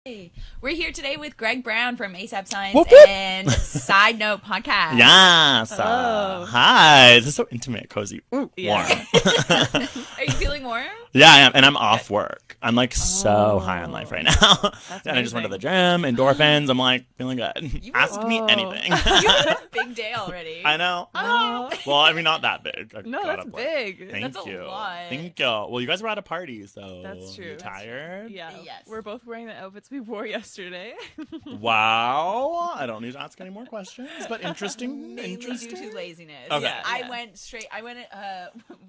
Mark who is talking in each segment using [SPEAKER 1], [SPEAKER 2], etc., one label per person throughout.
[SPEAKER 1] Hey, we're here today with Greg Brown from ASAP Science
[SPEAKER 2] Whoop, whoop.
[SPEAKER 1] and Side Note Podcast.
[SPEAKER 2] Yes.
[SPEAKER 1] Oh.
[SPEAKER 2] Hi. This is so intimate, cozy, warm.
[SPEAKER 1] Are you feeling warm?
[SPEAKER 2] Yeah, I am. And I'm off work. I'm like so high on life right now. And I just went to the gym, endorphins. I'm like feeling good. Ask me anything.
[SPEAKER 1] You had a big day already.
[SPEAKER 2] I know.
[SPEAKER 1] Oh.
[SPEAKER 2] Well, I mean, not that big.
[SPEAKER 3] No, that's big.
[SPEAKER 2] Thank
[SPEAKER 1] That's
[SPEAKER 2] you.
[SPEAKER 1] a lot.
[SPEAKER 2] Thank you. Well, you guys were at a party, so
[SPEAKER 3] That's true.
[SPEAKER 2] You tired?
[SPEAKER 3] Yeah.
[SPEAKER 1] Yes.
[SPEAKER 3] We're both wearing the outfits we wore yesterday.
[SPEAKER 2] Wow. I don't need to ask any more questions, but interesting.
[SPEAKER 1] Mainly
[SPEAKER 2] Interesting.
[SPEAKER 1] due to laziness.
[SPEAKER 2] Okay.
[SPEAKER 3] Yeah.
[SPEAKER 1] I went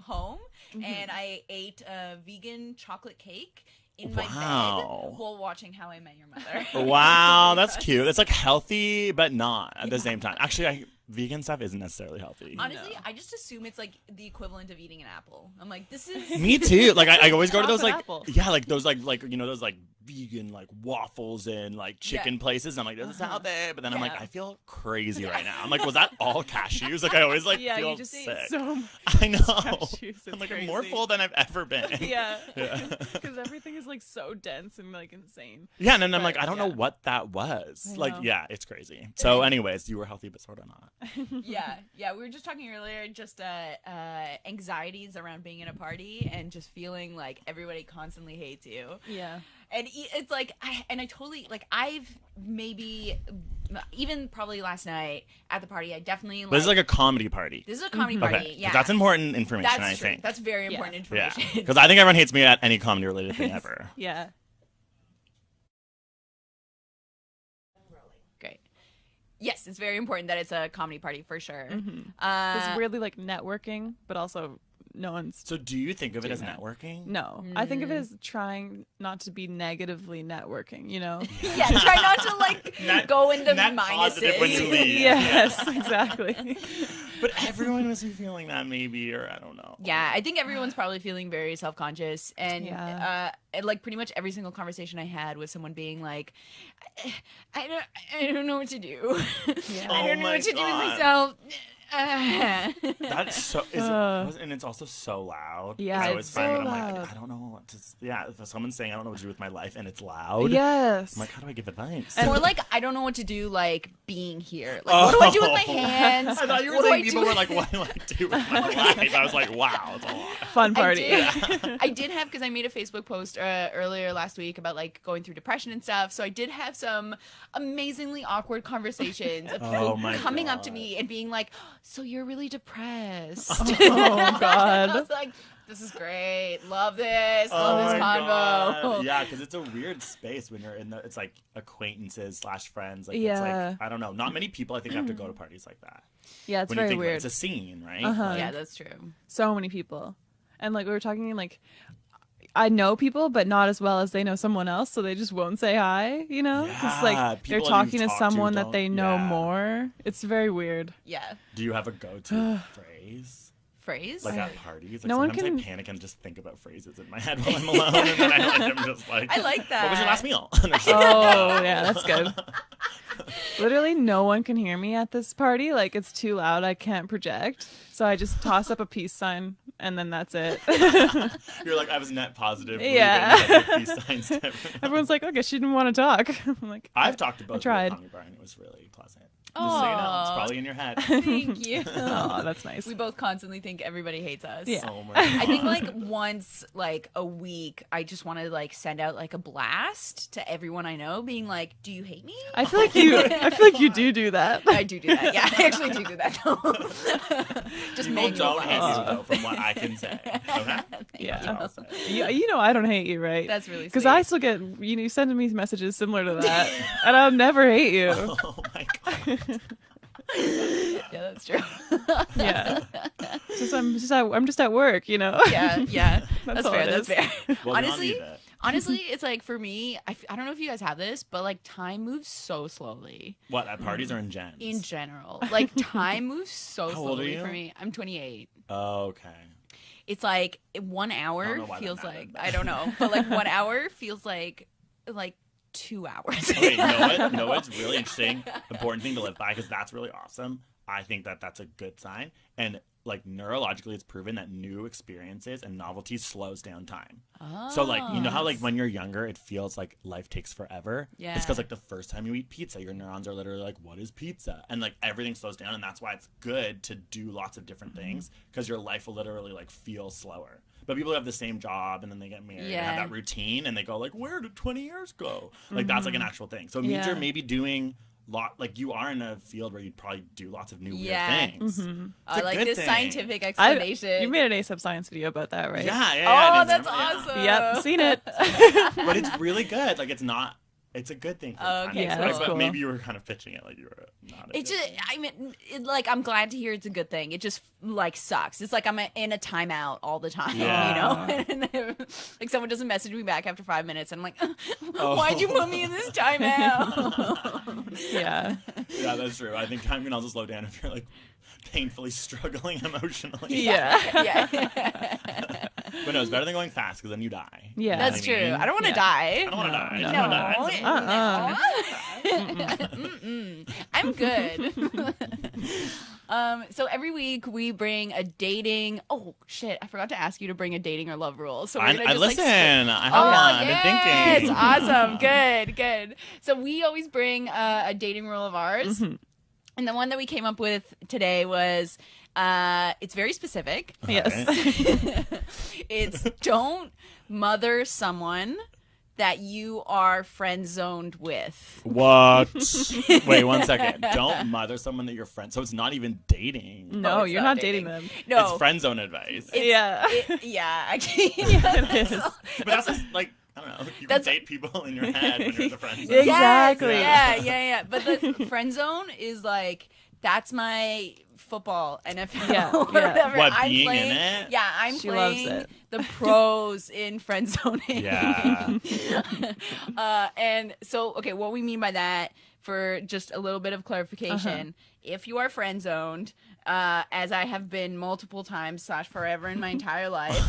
[SPEAKER 1] home and I ate a vegan chocolate cake in my bed
[SPEAKER 2] Wow.
[SPEAKER 1] while watching How I Met Your Mother.
[SPEAKER 2] Wow, that's cute. It's like healthy, but not at the same time. Actually, vegan stuff isn't necessarily healthy.
[SPEAKER 1] Honestly, I just assume it's like the equivalent of eating an apple. I'm like, this is
[SPEAKER 2] Me too. Like I always go to those
[SPEAKER 3] Chocolate
[SPEAKER 2] like
[SPEAKER 3] apple.
[SPEAKER 2] yeah, like those like you know those like vegan like waffles and like chicken
[SPEAKER 1] Yeah.
[SPEAKER 2] places. And I'm like, this is healthy, but then I'm like,
[SPEAKER 1] Yeah.
[SPEAKER 2] I feel crazy right now. I'm like, was that all cashews? Like I always like
[SPEAKER 3] Yeah,
[SPEAKER 2] feel
[SPEAKER 3] you just
[SPEAKER 2] sick.
[SPEAKER 3] ate so much
[SPEAKER 2] I know.
[SPEAKER 3] cashews. It's
[SPEAKER 2] I'm like
[SPEAKER 3] crazy.
[SPEAKER 2] I'm more full than I've ever been.
[SPEAKER 3] Yeah.
[SPEAKER 2] Yeah.
[SPEAKER 3] Because everything is like so dense and like insane.
[SPEAKER 2] Yeah, and then I'm
[SPEAKER 3] But,
[SPEAKER 2] like, I don't know
[SPEAKER 3] yeah.
[SPEAKER 2] what that was.
[SPEAKER 3] I
[SPEAKER 2] Like,
[SPEAKER 3] know.
[SPEAKER 2] yeah, it's crazy. So, anyways, you were healthy, but sort of not.
[SPEAKER 1] yeah. We were just talking earlier, just anxieties around being in a party and just feeling like everybody constantly hates you.
[SPEAKER 3] Yeah.
[SPEAKER 1] And it's like, I totally, like, I've maybe, even probably last night at the party, I definitely,
[SPEAKER 2] But this is like a comedy party.
[SPEAKER 1] this is a comedy party,
[SPEAKER 2] Okay, 'cause
[SPEAKER 1] yeah.
[SPEAKER 2] that's important information.
[SPEAKER 1] That's
[SPEAKER 2] I
[SPEAKER 1] true.
[SPEAKER 2] think.
[SPEAKER 1] That's very important
[SPEAKER 2] Yeah,
[SPEAKER 1] information.
[SPEAKER 2] because I think everyone hates me at any comedy related thing ever.
[SPEAKER 3] Yeah.
[SPEAKER 1] Great. Yes, it's very important that it's a comedy party for sure.
[SPEAKER 3] It's weirdly like networking, but also no one's.
[SPEAKER 2] So, do you think of it as
[SPEAKER 3] that.
[SPEAKER 2] networking?
[SPEAKER 3] No, I think of it as trying not to be negatively networking. You know.
[SPEAKER 1] Yeah, try not to like
[SPEAKER 2] Net-
[SPEAKER 1] go into
[SPEAKER 2] net
[SPEAKER 1] minuses.
[SPEAKER 2] positive when you leave.
[SPEAKER 3] Yes, exactly.
[SPEAKER 2] But everyone must be feeling that, maybe, or I don't know.
[SPEAKER 1] Yeah, I think everyone's probably feeling very self-conscious, and
[SPEAKER 3] Yeah.
[SPEAKER 1] like pretty much every single conversation I had was someone being like, I don't know what to do.
[SPEAKER 3] Yeah.
[SPEAKER 1] I don't
[SPEAKER 2] Oh
[SPEAKER 1] know
[SPEAKER 2] my
[SPEAKER 1] what to do with
[SPEAKER 2] God.
[SPEAKER 1] myself.
[SPEAKER 2] That's so. And it's also so loud.
[SPEAKER 3] Yeah,
[SPEAKER 2] I
[SPEAKER 3] it's
[SPEAKER 2] always find
[SPEAKER 3] so
[SPEAKER 2] that I'm
[SPEAKER 3] loud.
[SPEAKER 2] like, I don't know what to. Yeah, if someone's saying I don't know what to do with my life, and it's loud.
[SPEAKER 3] Yes.
[SPEAKER 2] I'm like, how do I give advice?
[SPEAKER 1] More like I don't know what to do, like being here. Like, what do I do with my hands?
[SPEAKER 2] I thought you were
[SPEAKER 1] What do
[SPEAKER 2] saying
[SPEAKER 1] I
[SPEAKER 2] people
[SPEAKER 1] do?
[SPEAKER 2] were like, what do I do with my life? I was like, wow, it's a lot.
[SPEAKER 3] Fun party.
[SPEAKER 1] I did have, because I made a Facebook post earlier last week about like going through depression and stuff. So I did have some amazingly awkward conversations of people
[SPEAKER 2] Oh my
[SPEAKER 1] coming up to
[SPEAKER 2] God.
[SPEAKER 1] me and being like, "So you're really depressed?"
[SPEAKER 3] Oh God.
[SPEAKER 1] I was like, "This is great. Love this.
[SPEAKER 2] Oh
[SPEAKER 1] Love this
[SPEAKER 2] my
[SPEAKER 1] convo."
[SPEAKER 2] God. Yeah, because it's a weird space when you're in the. It's like acquaintances / friends. Like, it's
[SPEAKER 3] Yeah.
[SPEAKER 2] like I don't know. Not many people I think have to go to parties like that.
[SPEAKER 3] Yeah, it's
[SPEAKER 2] When you
[SPEAKER 3] very
[SPEAKER 2] think about it,
[SPEAKER 3] weird.
[SPEAKER 2] it's a scene, right?
[SPEAKER 3] Uh-huh.
[SPEAKER 2] Like,
[SPEAKER 1] Yeah, that's true.
[SPEAKER 3] So many people, and like we were talking, like I know people, but not as well as they know someone else, so they just won't say hi. You know,
[SPEAKER 2] Yeah,
[SPEAKER 3] like they're
[SPEAKER 2] people that
[SPEAKER 3] talking
[SPEAKER 2] you
[SPEAKER 3] to
[SPEAKER 2] talk to
[SPEAKER 3] someone that
[SPEAKER 2] don't-
[SPEAKER 3] they know
[SPEAKER 2] yeah.
[SPEAKER 3] more. It's very weird.
[SPEAKER 1] Yeah.
[SPEAKER 2] Do you have a go-to phrase?
[SPEAKER 1] Phrase.
[SPEAKER 2] Like at parties? Like
[SPEAKER 3] No one
[SPEAKER 2] sometimes
[SPEAKER 3] can-
[SPEAKER 2] I panic and just think about phrases in my head while I'm alone, and then I'm just like,
[SPEAKER 1] I like that.
[SPEAKER 2] What was your last meal? And they're just like,
[SPEAKER 3] Oh yeah, that's good. Literally, no one can hear me at this party. Like it's too loud. I can't project, so I just toss up a peace sign, and then that's it.
[SPEAKER 2] You're like, I was net positive.
[SPEAKER 3] Yeah.
[SPEAKER 2] leaving, these signs to everyone.
[SPEAKER 3] Everyone's like, okay, she didn't want to talk. I'm like,
[SPEAKER 2] I've talked to both of
[SPEAKER 3] tried.
[SPEAKER 2] the comedy bar, and it was really pleasant. Just so you know, it's
[SPEAKER 1] Aw.
[SPEAKER 2] probably in your head.
[SPEAKER 1] Thank you.
[SPEAKER 3] oh, that's nice.
[SPEAKER 1] We both constantly think everybody hates us.
[SPEAKER 3] Yeah.
[SPEAKER 2] Oh my
[SPEAKER 1] I think
[SPEAKER 2] God.
[SPEAKER 1] like once like a week, I just want to like send out like a blast to everyone I know, being like, "Do you hate me?"
[SPEAKER 3] I feel like you. I feel like you do that.
[SPEAKER 1] I do that. Yeah, I actually do that. Though. Just
[SPEAKER 2] People
[SPEAKER 1] manual
[SPEAKER 2] don't hate
[SPEAKER 1] blast.
[SPEAKER 2] you, though, from what I can say. Okay?
[SPEAKER 3] Yeah.
[SPEAKER 2] That's what I'll say.
[SPEAKER 3] You know I don't hate you, right?
[SPEAKER 1] That's really
[SPEAKER 3] Because
[SPEAKER 1] sweet.
[SPEAKER 3] I still get you send me messages similar to that, and I'll never hate you.
[SPEAKER 2] Oh my God.
[SPEAKER 1] Yeah, that's true.
[SPEAKER 3] Yeah. I'm just at work, you know.
[SPEAKER 1] Yeah. That's
[SPEAKER 3] all
[SPEAKER 1] fair.
[SPEAKER 3] it
[SPEAKER 1] That's
[SPEAKER 3] is.
[SPEAKER 1] fair.
[SPEAKER 2] Well, we don't
[SPEAKER 1] honestly,
[SPEAKER 2] need that.
[SPEAKER 1] honestly, it's like for me, I don't know if you guys have this, but like time moves so slowly
[SPEAKER 2] What, at parties or in gens?
[SPEAKER 1] in general. Like time moves so
[SPEAKER 2] How old are
[SPEAKER 1] slowly
[SPEAKER 2] you?
[SPEAKER 1] for me. I'm 28.
[SPEAKER 2] Oh, okay.
[SPEAKER 1] It's like 1
[SPEAKER 2] I
[SPEAKER 1] hour
[SPEAKER 2] don't know why that
[SPEAKER 1] feels
[SPEAKER 2] mattered,
[SPEAKER 1] like
[SPEAKER 2] but-
[SPEAKER 1] I don't know, but like 1 hour feels like 2 hours.
[SPEAKER 2] Okay, you know what's really interesting? Important thing to live by, because that's really awesome. I think that that's a good sign. And like neurologically it's proven that new experiences and novelty slows down time. So like, you know how like when you're younger it feels like life takes forever?
[SPEAKER 1] Yeah.
[SPEAKER 2] It's because like the first time you eat pizza, your neurons are literally like, what is pizza? And like everything slows down, and that's why it's good to do lots of different things, because your life will literally like feel slower. But people have the same job and then they get married and have that routine and they go like, where did 20 years go? Like that's like an actual thing. So it means you're maybe doing like you are in a field where you'd probably do lots of new weird things.
[SPEAKER 1] I like this
[SPEAKER 2] thing.
[SPEAKER 1] scientific explanation.
[SPEAKER 3] You made an ASAP Science video about that, right?
[SPEAKER 2] Yeah.
[SPEAKER 1] Oh, that's awesome.
[SPEAKER 3] Yep, seen it.
[SPEAKER 2] But it's really good. Like it's a good thing.
[SPEAKER 1] Okay,
[SPEAKER 3] yeah,
[SPEAKER 1] cool.
[SPEAKER 3] that's
[SPEAKER 2] but
[SPEAKER 3] cool.
[SPEAKER 2] maybe you were kind of pitching it like you were not.
[SPEAKER 1] It just, I mean, like, I'm glad to hear it's a good thing. It just, like, sucks. It's like I'm in a timeout all the time, you know? And like, someone doesn't message me back after 5 minutes, and I'm like, why'd you put me in this timeout?
[SPEAKER 3] Yeah.
[SPEAKER 2] Yeah, that's true. I think time can also slow down if you're, like, painfully struggling emotionally.
[SPEAKER 3] Yeah.
[SPEAKER 2] But no, it's better than going fast, because then you die.
[SPEAKER 3] Yeah.
[SPEAKER 1] That's true. I don't want to die.
[SPEAKER 2] I don't want to die.
[SPEAKER 1] No. I'm good. So every week we bring a dating. Oh shit! I forgot to ask you to bring a dating or love rule. So we're gonna just
[SPEAKER 2] listen. I have
[SPEAKER 1] one.
[SPEAKER 2] I've been thinking.
[SPEAKER 1] It's awesome. Good. So we always bring a dating rule of ours, and the one that we came up with today was. It's very specific.
[SPEAKER 3] Yes.
[SPEAKER 1] It's don't mother someone that you are friend zoned with.
[SPEAKER 2] What? Wait 1 second. Don't mother someone that you're friends. So it's not even dating.
[SPEAKER 3] No,
[SPEAKER 1] it's
[SPEAKER 3] you're
[SPEAKER 1] not
[SPEAKER 3] not dating them.
[SPEAKER 1] No.
[SPEAKER 2] It's friend zone advice.
[SPEAKER 3] Yeah.
[SPEAKER 1] Actually.
[SPEAKER 3] Yeah, it is.
[SPEAKER 2] But that's just like, I don't know. You can date people in your head when you're in the friend zone.
[SPEAKER 3] Exactly.
[SPEAKER 1] Yeah. But the friend zone is like, that's my football, NFL, or whatever.
[SPEAKER 2] What,
[SPEAKER 1] I'm
[SPEAKER 2] being
[SPEAKER 1] playing,
[SPEAKER 2] in it?
[SPEAKER 1] Yeah, I'm
[SPEAKER 3] She
[SPEAKER 1] playing
[SPEAKER 3] loves it.
[SPEAKER 1] the pros in friend zoning.
[SPEAKER 2] Yeah.
[SPEAKER 1] And so, okay, what we mean by that, for just a little bit of clarification, if you are friend zoned, as I have been multiple times / forever in my entire life,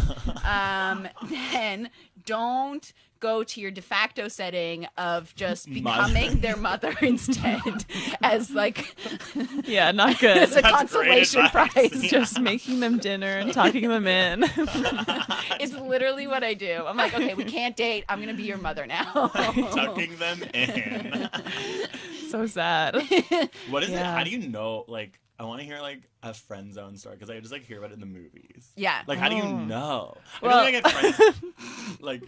[SPEAKER 1] then don't go to your de facto setting of just becoming their mother instead, as like
[SPEAKER 3] Yeah, not good.
[SPEAKER 1] as a
[SPEAKER 2] That's
[SPEAKER 1] consolation
[SPEAKER 2] great advice.
[SPEAKER 1] prize.
[SPEAKER 2] Yeah.
[SPEAKER 3] Just making them dinner and talking them in.
[SPEAKER 1] It's literally what I do. I'm like, okay, we can't date. I'm gonna be your mother now.
[SPEAKER 2] Tucking them in.
[SPEAKER 3] So sad.
[SPEAKER 2] What is it?
[SPEAKER 3] Yeah.
[SPEAKER 2] How do you know, like, I want to hear, like, a friend zone story, because I just, like, hear about it in the movies.
[SPEAKER 1] Yeah.
[SPEAKER 2] Like, how do you know?
[SPEAKER 3] Well-
[SPEAKER 2] I feel like I get friends, like...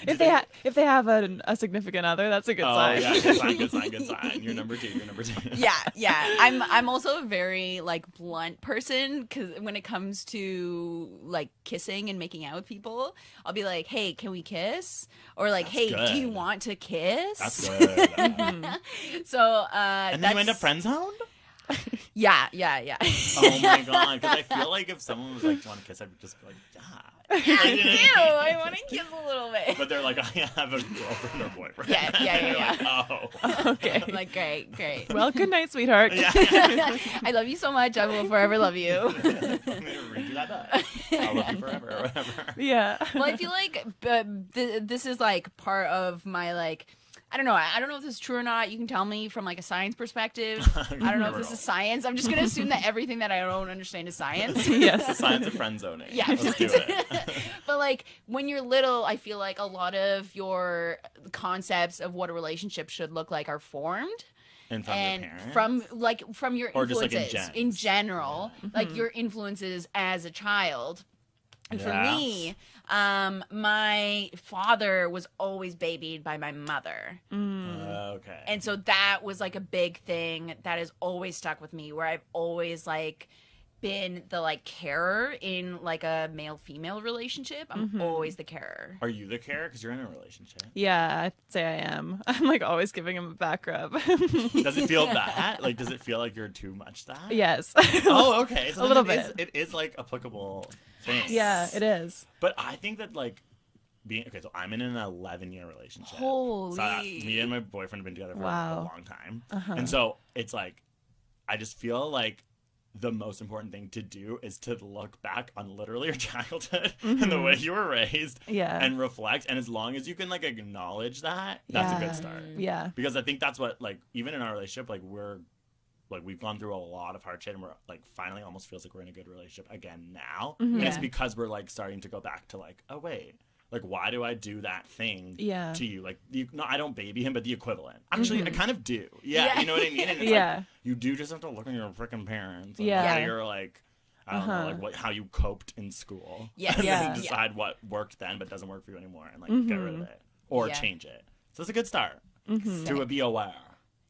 [SPEAKER 3] If they have a significant other, that's a good sign.
[SPEAKER 2] Yeah, good sign. You're number two.
[SPEAKER 1] Yeah. I'm also a very like blunt person, because when it comes to like kissing and making out with people, I'll be like, "Hey, can we kiss?" Or like,
[SPEAKER 2] That's
[SPEAKER 1] "Hey,
[SPEAKER 2] good.
[SPEAKER 1] do you want to kiss?"
[SPEAKER 2] That's good.
[SPEAKER 1] So,
[SPEAKER 2] And then you end up friend zoned?
[SPEAKER 1] Yeah.
[SPEAKER 2] Oh my god, because I feel like if someone was like, "Do you want to kiss?" I'd just be like, "Yeah."
[SPEAKER 1] Ew, I want to kiss a little bit.
[SPEAKER 2] But they're like, "I have a girlfriend or boyfriend."
[SPEAKER 1] Yeah.
[SPEAKER 2] Like,
[SPEAKER 3] Okay.
[SPEAKER 1] I'm like, great.
[SPEAKER 3] Well, good night, sweetheart.
[SPEAKER 1] I love you so much. I will forever love you.
[SPEAKER 2] I'm gonna read you that book. I'll love you forever or whatever.
[SPEAKER 3] Yeah.
[SPEAKER 1] Well, I feel like this is like part of my like. I don't know. I don't know if this is true or not. You can tell me from like a science perspective. I don't know if this is science. I'm just gonna assume that everything that I don't understand is science.
[SPEAKER 3] Yes.
[SPEAKER 2] The science of friend zoning.
[SPEAKER 1] Yeah.
[SPEAKER 2] Let's do it.
[SPEAKER 1] But like when you're little, I feel like a lot of your concepts of what a relationship should look like are formed.
[SPEAKER 2] And from
[SPEAKER 1] And
[SPEAKER 2] your parents?
[SPEAKER 1] from your
[SPEAKER 2] Or just,
[SPEAKER 1] influences
[SPEAKER 2] like, in
[SPEAKER 1] in general, like your influences as a child. And for me, my father was always babied by my mother.
[SPEAKER 2] Okay.
[SPEAKER 1] And so that was like a big thing that has always stuck with me, where I've always like been the like carer in like a male-female relationship. I'm always the carer.
[SPEAKER 2] Are you the carer? Because you're in a relationship.
[SPEAKER 3] Yeah, I'd say I am. I'm like always giving him a back rub.
[SPEAKER 2] Does it feel that? Like, does it feel like you're too much that?
[SPEAKER 3] Yes.
[SPEAKER 2] Oh, okay. So
[SPEAKER 3] A little
[SPEAKER 2] It is like applicable thing.
[SPEAKER 3] Yeah, it is.
[SPEAKER 2] But I think that like so I'm in an 11-year relationship.
[SPEAKER 1] Holy.
[SPEAKER 2] So me and my boyfriend have been together for
[SPEAKER 3] Wow.
[SPEAKER 2] a long time. And so it's like, I just feel like the most important thing to do is to look back on literally your childhood and the way you were raised
[SPEAKER 3] Yeah.
[SPEAKER 2] and reflect. And as long as you can like acknowledge that, that's a good start.
[SPEAKER 3] Yeah.
[SPEAKER 2] Because I think that's what, like, even in our relationship, like, we're like we've gone through a lot of hardship, and we're like finally almost feels like we're in a good relationship again now.
[SPEAKER 3] Mm-hmm.
[SPEAKER 2] And it's
[SPEAKER 1] Yeah.
[SPEAKER 2] because we're like starting to go back to like, oh wait, like why do I do that thing
[SPEAKER 3] Yeah.
[SPEAKER 2] to you? Like no, I don't baby him, but the equivalent. Actually, I kind of do. Yeah,
[SPEAKER 1] Yeah.
[SPEAKER 2] you know what I mean? And it's
[SPEAKER 3] Yeah.
[SPEAKER 2] like you do just have to look at your freaking parents. And
[SPEAKER 3] Yeah.
[SPEAKER 2] look at your like. I don't know,
[SPEAKER 3] Uh-huh.
[SPEAKER 2] like how you coped in school.
[SPEAKER 1] Yes.
[SPEAKER 2] And
[SPEAKER 3] Yeah.
[SPEAKER 2] then decide what worked then but doesn't work for you anymore, and like get rid of it or
[SPEAKER 1] Yeah.
[SPEAKER 2] change it. So it's a good start
[SPEAKER 3] Mm-hmm.
[SPEAKER 2] to be aware.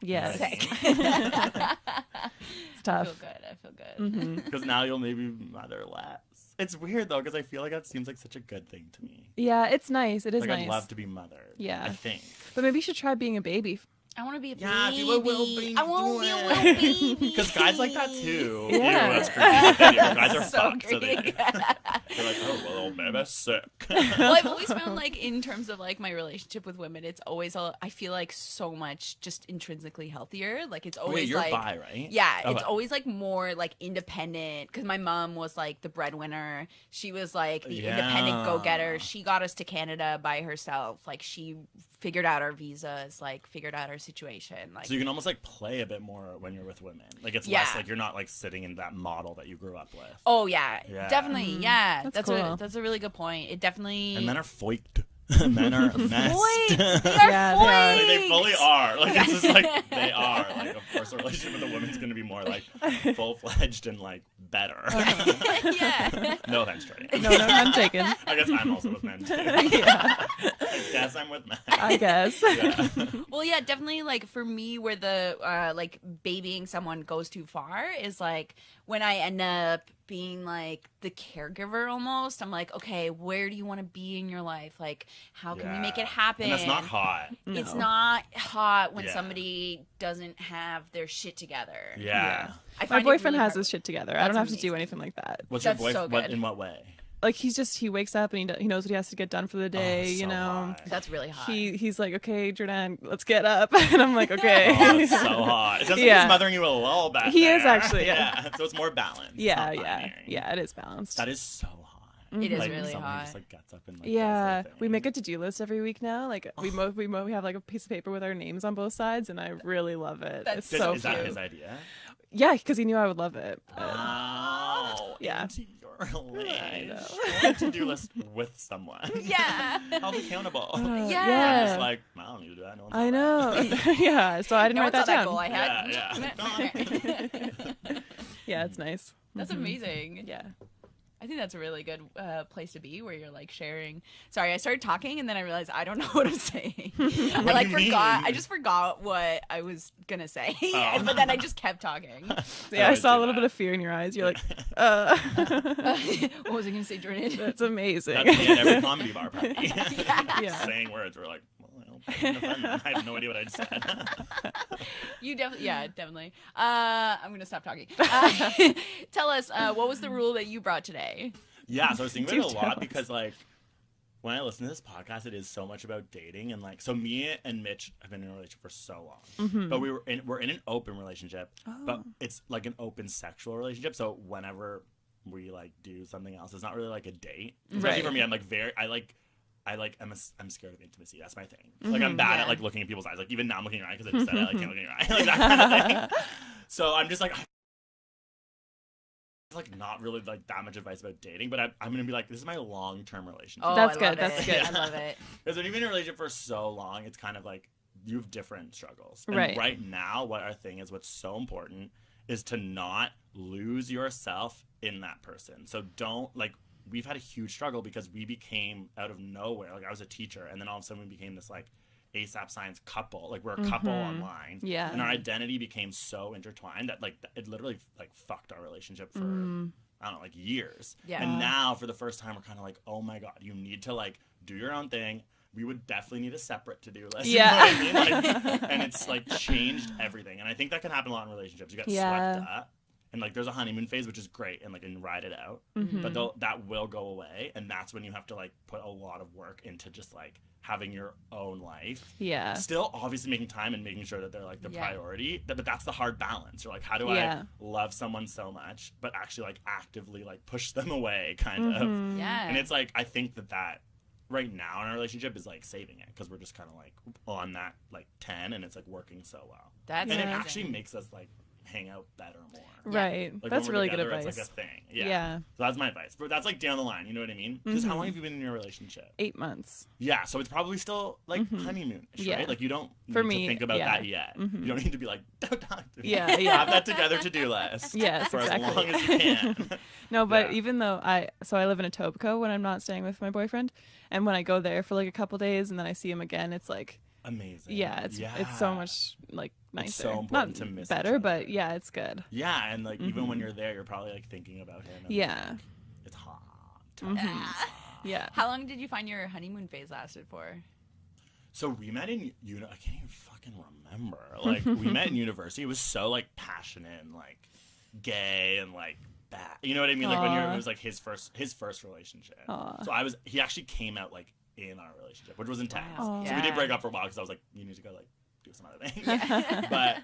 [SPEAKER 3] Yes.
[SPEAKER 1] Sick.
[SPEAKER 3] It's
[SPEAKER 1] I
[SPEAKER 3] tough.
[SPEAKER 1] feel good. I feel good.
[SPEAKER 3] Mm-hmm.
[SPEAKER 2] Because now you'll maybe mother less. It's weird though, because I feel like that seems like such a good thing to me.
[SPEAKER 3] Yeah, it's nice. It is
[SPEAKER 2] Like
[SPEAKER 3] nice.
[SPEAKER 2] I'd love to be mothered.
[SPEAKER 3] Yeah.
[SPEAKER 2] I think.
[SPEAKER 3] But maybe you should try being a baby.
[SPEAKER 1] I want to be a
[SPEAKER 2] Yeah,
[SPEAKER 1] baby.
[SPEAKER 2] people will be
[SPEAKER 1] I want to be a
[SPEAKER 2] doing
[SPEAKER 1] little baby.
[SPEAKER 2] Because guys like that too.
[SPEAKER 3] Yeah.
[SPEAKER 2] Ew, that's creepy. Guys are
[SPEAKER 1] So
[SPEAKER 2] fucked, so
[SPEAKER 1] creepy.
[SPEAKER 2] they're like, oh well, baby's sick.
[SPEAKER 1] Well, I've always found like in terms of like my relationship with women, it's always I feel like so much just intrinsically healthier. Like it's always
[SPEAKER 2] Wait, you're
[SPEAKER 1] like
[SPEAKER 2] bi, right?
[SPEAKER 1] yeah, it's
[SPEAKER 2] Okay.
[SPEAKER 1] always like more like independent because my mom was like the breadwinner. She was like the independent
[SPEAKER 2] Yeah.
[SPEAKER 1] go-getter. She got us to Canada by herself. Like she figured out our visas, like figured out our situation. Like
[SPEAKER 2] So you can almost like play a bit more when you're with women. Like it's
[SPEAKER 1] Yeah.
[SPEAKER 2] less like you're not like sitting in that model that you grew up with.
[SPEAKER 1] oh yeah,
[SPEAKER 2] Yeah.
[SPEAKER 1] definitely yeah.
[SPEAKER 3] That's
[SPEAKER 1] That's
[SPEAKER 3] cool.
[SPEAKER 1] that's a really good point. It definitely
[SPEAKER 2] And men are foiked. Men are messed.
[SPEAKER 1] Foiked. They are
[SPEAKER 3] Yeah, they are.
[SPEAKER 2] Like, they fully
[SPEAKER 1] foiked.
[SPEAKER 2] are. Like it's just like they are. Like of course a relationship with a woman's gonna be more like full fledged and like better.
[SPEAKER 1] yeah.
[SPEAKER 2] No offense, Jordan.
[SPEAKER 3] No, none taken.
[SPEAKER 2] I guess I'm also with men too.
[SPEAKER 3] Yeah,
[SPEAKER 2] I guess I'm with men.
[SPEAKER 3] I guess.
[SPEAKER 2] Yeah.
[SPEAKER 1] Well, yeah, definitely. Like for me, where the like babying someone goes too far is like when I end up being like the caregiver almost. I'm like, okay, where do you want to be in your life? Like, how can we make it
[SPEAKER 2] Yeah.
[SPEAKER 1] happen?
[SPEAKER 2] And that's not hot.
[SPEAKER 1] It's
[SPEAKER 3] No.
[SPEAKER 1] not hot when
[SPEAKER 2] Yeah.
[SPEAKER 1] somebody doesn't have their shit together.
[SPEAKER 2] Yeah.
[SPEAKER 1] I
[SPEAKER 3] My
[SPEAKER 1] find it
[SPEAKER 3] boyfriend
[SPEAKER 1] really
[SPEAKER 3] has
[SPEAKER 1] hard-
[SPEAKER 3] his shit together. I
[SPEAKER 1] That's
[SPEAKER 3] don't have to do
[SPEAKER 1] amazing.
[SPEAKER 3] anything like that.
[SPEAKER 2] What's
[SPEAKER 1] That's
[SPEAKER 2] your
[SPEAKER 1] so
[SPEAKER 2] boyfriend? What
[SPEAKER 1] good.
[SPEAKER 2] in what way?
[SPEAKER 3] Like he wakes up and he knows what he has to get done for the day.
[SPEAKER 2] so
[SPEAKER 3] you know,
[SPEAKER 2] hot.
[SPEAKER 1] That's really hot.
[SPEAKER 3] he's like, okay, Jordan, let's get up, and I'm like, okay.
[SPEAKER 2] Oh, it's so hot. It sounds like
[SPEAKER 3] Yeah.
[SPEAKER 2] he's mothering you a little bit.
[SPEAKER 3] He is
[SPEAKER 2] there.
[SPEAKER 3] actually, yeah.
[SPEAKER 2] So it's more balanced. It's
[SPEAKER 3] yeah,
[SPEAKER 2] not
[SPEAKER 3] yeah,
[SPEAKER 2] binary.
[SPEAKER 3] yeah. It is balanced.
[SPEAKER 2] That is so hot.
[SPEAKER 1] It is
[SPEAKER 2] Like,
[SPEAKER 1] really
[SPEAKER 2] someone
[SPEAKER 1] hot.
[SPEAKER 2] just like gets up and like
[SPEAKER 3] Yeah,
[SPEAKER 2] does their
[SPEAKER 3] we
[SPEAKER 2] thing.
[SPEAKER 3] make a to-do list every week now. Like we have like a piece of paper with our names on both sides, and I really love it.
[SPEAKER 1] That's
[SPEAKER 3] It's
[SPEAKER 2] Is,
[SPEAKER 3] so
[SPEAKER 2] is that
[SPEAKER 3] cute.
[SPEAKER 2] his idea?
[SPEAKER 3] Yeah, because he knew I would love it.
[SPEAKER 2] Oh,
[SPEAKER 3] Yeah.
[SPEAKER 2] into your relationship.
[SPEAKER 3] know.
[SPEAKER 2] Go on a to-do list with someone.
[SPEAKER 1] yeah.
[SPEAKER 2] Hold accountable.
[SPEAKER 1] Yeah.
[SPEAKER 3] yeah.
[SPEAKER 2] Just like, I don't need to do that. No one's
[SPEAKER 3] I
[SPEAKER 2] done
[SPEAKER 3] know. Yeah, so I didn't
[SPEAKER 1] No
[SPEAKER 3] write
[SPEAKER 1] one saw
[SPEAKER 3] that down.
[SPEAKER 1] goal I had.
[SPEAKER 2] Yeah,
[SPEAKER 3] Yeah, it's nice.
[SPEAKER 1] That's amazing.
[SPEAKER 3] Yeah.
[SPEAKER 1] I think that's a really good place to be where you're like sharing. Sorry, I started talking and then I realized I don't know what I'm saying. I
[SPEAKER 2] What
[SPEAKER 1] like
[SPEAKER 2] do you
[SPEAKER 1] forgot.
[SPEAKER 2] mean?
[SPEAKER 1] I just forgot what I was gonna say,
[SPEAKER 2] Oh.
[SPEAKER 1] but then I just kept talking.
[SPEAKER 3] Yeah, I
[SPEAKER 2] would
[SPEAKER 3] saw a
[SPEAKER 2] do
[SPEAKER 3] little
[SPEAKER 2] that.
[SPEAKER 3] bit of fear in your eyes. You're like,
[SPEAKER 1] What was I gonna say, Jordan?
[SPEAKER 3] that's amazing.
[SPEAKER 2] That's me at every comedy bar party.
[SPEAKER 3] Yeah.
[SPEAKER 2] Saying words. We're like, well, I hope I didn't offend them. I have no idea what I just said.
[SPEAKER 1] You definitely, yeah, definitely. I'm gonna stop talking. Tell us, what was the rule that you brought today?
[SPEAKER 2] Yeah, so I was thinking about it
[SPEAKER 3] Do
[SPEAKER 2] a
[SPEAKER 3] tell
[SPEAKER 2] lot
[SPEAKER 3] us.
[SPEAKER 2] because like when I listen to this podcast, it is so much about dating and like so me and Mitch have been in a relationship for so long,
[SPEAKER 3] Mm-hmm.
[SPEAKER 2] but we're in an open relationship, but
[SPEAKER 3] Oh.
[SPEAKER 2] it's like an open sexual relationship. So whenever we like do something else, it's not really like a date. Especially
[SPEAKER 3] Right.
[SPEAKER 2] for me, I'm like I'm scared of intimacy. That's my thing. Like I'm bad
[SPEAKER 1] Yeah.
[SPEAKER 2] at like looking at people's eyes. Like even now I'm looking in your eye because I just said I like can't look in your eye. Like that kind of thing. So I'm just like. Like not really like that much advice about dating, but I'm gonna be like, this is my long-term relationship.
[SPEAKER 1] Oh,
[SPEAKER 3] That's
[SPEAKER 1] I
[SPEAKER 3] good,
[SPEAKER 1] love
[SPEAKER 3] that's
[SPEAKER 1] it.
[SPEAKER 3] good.
[SPEAKER 1] I love it.
[SPEAKER 2] Because when you've been in a relationship for so long, it's kind of like you have different struggles. And
[SPEAKER 3] Right.
[SPEAKER 2] right now, what our thing is, what's so important is to not lose yourself in that person. So don't like, we've had a huge struggle because we became out of nowhere. Like I was a teacher and then all of a sudden we became this like ASAP Science couple. Like we're a couple online.
[SPEAKER 3] Yeah.
[SPEAKER 2] And our identity became so intertwined that like it literally like fucked our relationship for I don't know, like years.
[SPEAKER 1] Yeah.
[SPEAKER 2] And now for the first time we're kind of like, oh my God, you need to like do your own thing. We would definitely need a separate to-do list.
[SPEAKER 3] Yeah.
[SPEAKER 2] You know what I mean? Like, and it's like changed everything. And I think that can happen a lot in relationships. You get
[SPEAKER 3] Yeah.
[SPEAKER 2] swept up. And like there's a honeymoon phase, which is great, and like and ride it out.
[SPEAKER 3] Mm-hmm.
[SPEAKER 2] But that will go away, and that's when you have to like put a lot of work into just like having your own life.
[SPEAKER 3] Yeah.
[SPEAKER 2] Still, obviously, making time and making sure that they're like the
[SPEAKER 1] Yeah.
[SPEAKER 2] priority. But that's the hard balance. You're like, how do
[SPEAKER 3] Yeah.
[SPEAKER 2] I love someone so much, but actually like actively like push them away, kind of.
[SPEAKER 3] Mm-hmm.
[SPEAKER 1] Yeah.
[SPEAKER 2] And it's like I think that right now in our relationship is like saving it because we're just kind of like on that like 10, and it's like working so well.
[SPEAKER 1] That's
[SPEAKER 2] And it
[SPEAKER 1] amazing.
[SPEAKER 2] actually makes us like hang out better more.
[SPEAKER 3] Right.
[SPEAKER 2] Like,
[SPEAKER 3] That's
[SPEAKER 2] when we're
[SPEAKER 3] really good
[SPEAKER 2] together,
[SPEAKER 3] advice.
[SPEAKER 2] It's like a thing. Yeah.
[SPEAKER 3] Yeah.
[SPEAKER 2] So that's my advice. But that's like down the line. You know what I mean? Because how long have you been in your relationship?
[SPEAKER 3] 8 months.
[SPEAKER 2] Yeah. So it's probably still like honeymoonish,
[SPEAKER 3] Yeah.
[SPEAKER 2] right? Like you don't need
[SPEAKER 3] For me,
[SPEAKER 2] to think about
[SPEAKER 3] yeah.
[SPEAKER 2] that yet. You don't need to be like, don't talk to me.
[SPEAKER 3] Yeah, yeah.
[SPEAKER 2] Have that together to-do list.
[SPEAKER 3] Yes,
[SPEAKER 2] for
[SPEAKER 3] exactly.
[SPEAKER 2] as long as you can.
[SPEAKER 3] No, but
[SPEAKER 2] Yeah.
[SPEAKER 3] even though I live in Etobicoke when I'm not staying with my boyfriend, and when I go there for like a couple days and then I see him again, it's like,
[SPEAKER 2] Amazing.
[SPEAKER 3] it's so much like nicer.
[SPEAKER 2] It's so important
[SPEAKER 3] not
[SPEAKER 2] to miss
[SPEAKER 3] better,
[SPEAKER 2] each other.
[SPEAKER 3] but yeah, it's good.
[SPEAKER 2] Yeah, and like even when you're there, you're probably like thinking about him. And,
[SPEAKER 3] Yeah.
[SPEAKER 2] like, it's hot.
[SPEAKER 3] Yeah.
[SPEAKER 1] How long did you find your honeymoon phase lasted for?
[SPEAKER 2] So we met in I can't even fucking remember. Like we met in university. It was so like passionate and like gay and like bad. You know what I mean? Like when it was like his first relationship.
[SPEAKER 3] Aw.
[SPEAKER 2] So he actually came out like in our relationship, which was intense.
[SPEAKER 1] Wow.
[SPEAKER 2] So we did
[SPEAKER 1] Yeah.
[SPEAKER 2] break up for a while because I was like, you need to go like do some other things. But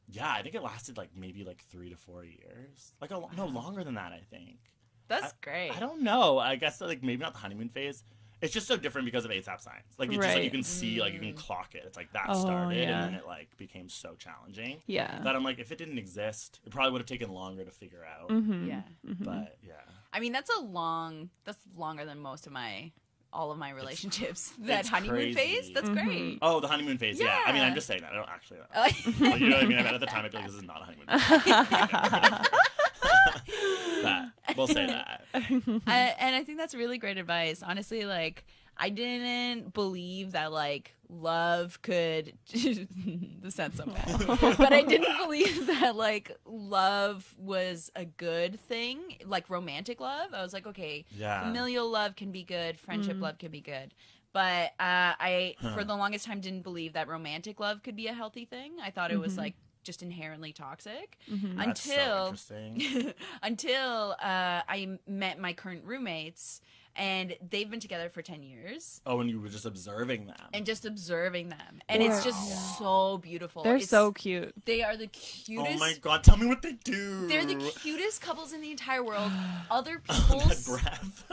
[SPEAKER 2] yeah, I think it lasted like maybe like 3 to 4 years. Like no longer than that, I think.
[SPEAKER 1] That's great.
[SPEAKER 2] I don't know. I guess like maybe not the honeymoon phase. It's just so different because of ASAP signs. Like it's just like you
[SPEAKER 3] Right.
[SPEAKER 2] can see, like you can clock it. It's like that
[SPEAKER 3] Oh,
[SPEAKER 2] started
[SPEAKER 3] yeah.
[SPEAKER 2] and then it like became so challenging.
[SPEAKER 3] Yeah.
[SPEAKER 2] That I'm like, if it didn't exist, it probably would have taken longer to figure out.
[SPEAKER 1] Yeah.
[SPEAKER 2] But yeah.
[SPEAKER 1] I mean, that's longer than all of my relationships. That
[SPEAKER 2] It's
[SPEAKER 1] honeymoon
[SPEAKER 2] crazy.
[SPEAKER 1] phase, that's great.
[SPEAKER 2] Oh, the honeymoon phase. Yeah. I mean,
[SPEAKER 1] Yeah.
[SPEAKER 2] I'm just saying that. I don't actually know.
[SPEAKER 1] Like,
[SPEAKER 2] Like, you know what I mean? I mean, at the time, I'd be like, this is not a honeymoon phase. But we'll say that.
[SPEAKER 1] and I think that's really great advice. Honestly, like, I didn't believe that like love could this sounds so bad. But I didn't believe that like love was a good thing, like romantic love. I was like, okay,
[SPEAKER 2] Yeah.
[SPEAKER 1] familial love can be good, friendship love can be good. But I for the longest time didn't believe that romantic love could be a healthy thing. I thought it was like just inherently toxic
[SPEAKER 2] That's so
[SPEAKER 1] until
[SPEAKER 2] interesting.
[SPEAKER 1] until I met my current roommates, and they've been together for 10 years.
[SPEAKER 2] Oh, and you were just observing them.
[SPEAKER 1] And just observing them. And it's just so beautiful.
[SPEAKER 3] They're
[SPEAKER 1] It's-
[SPEAKER 3] so cute.
[SPEAKER 1] They are the cutest.
[SPEAKER 2] Oh my god, tell me what they do.
[SPEAKER 1] They're the cutest couples in the entire world. Other
[SPEAKER 2] That
[SPEAKER 1] people's
[SPEAKER 2] breath.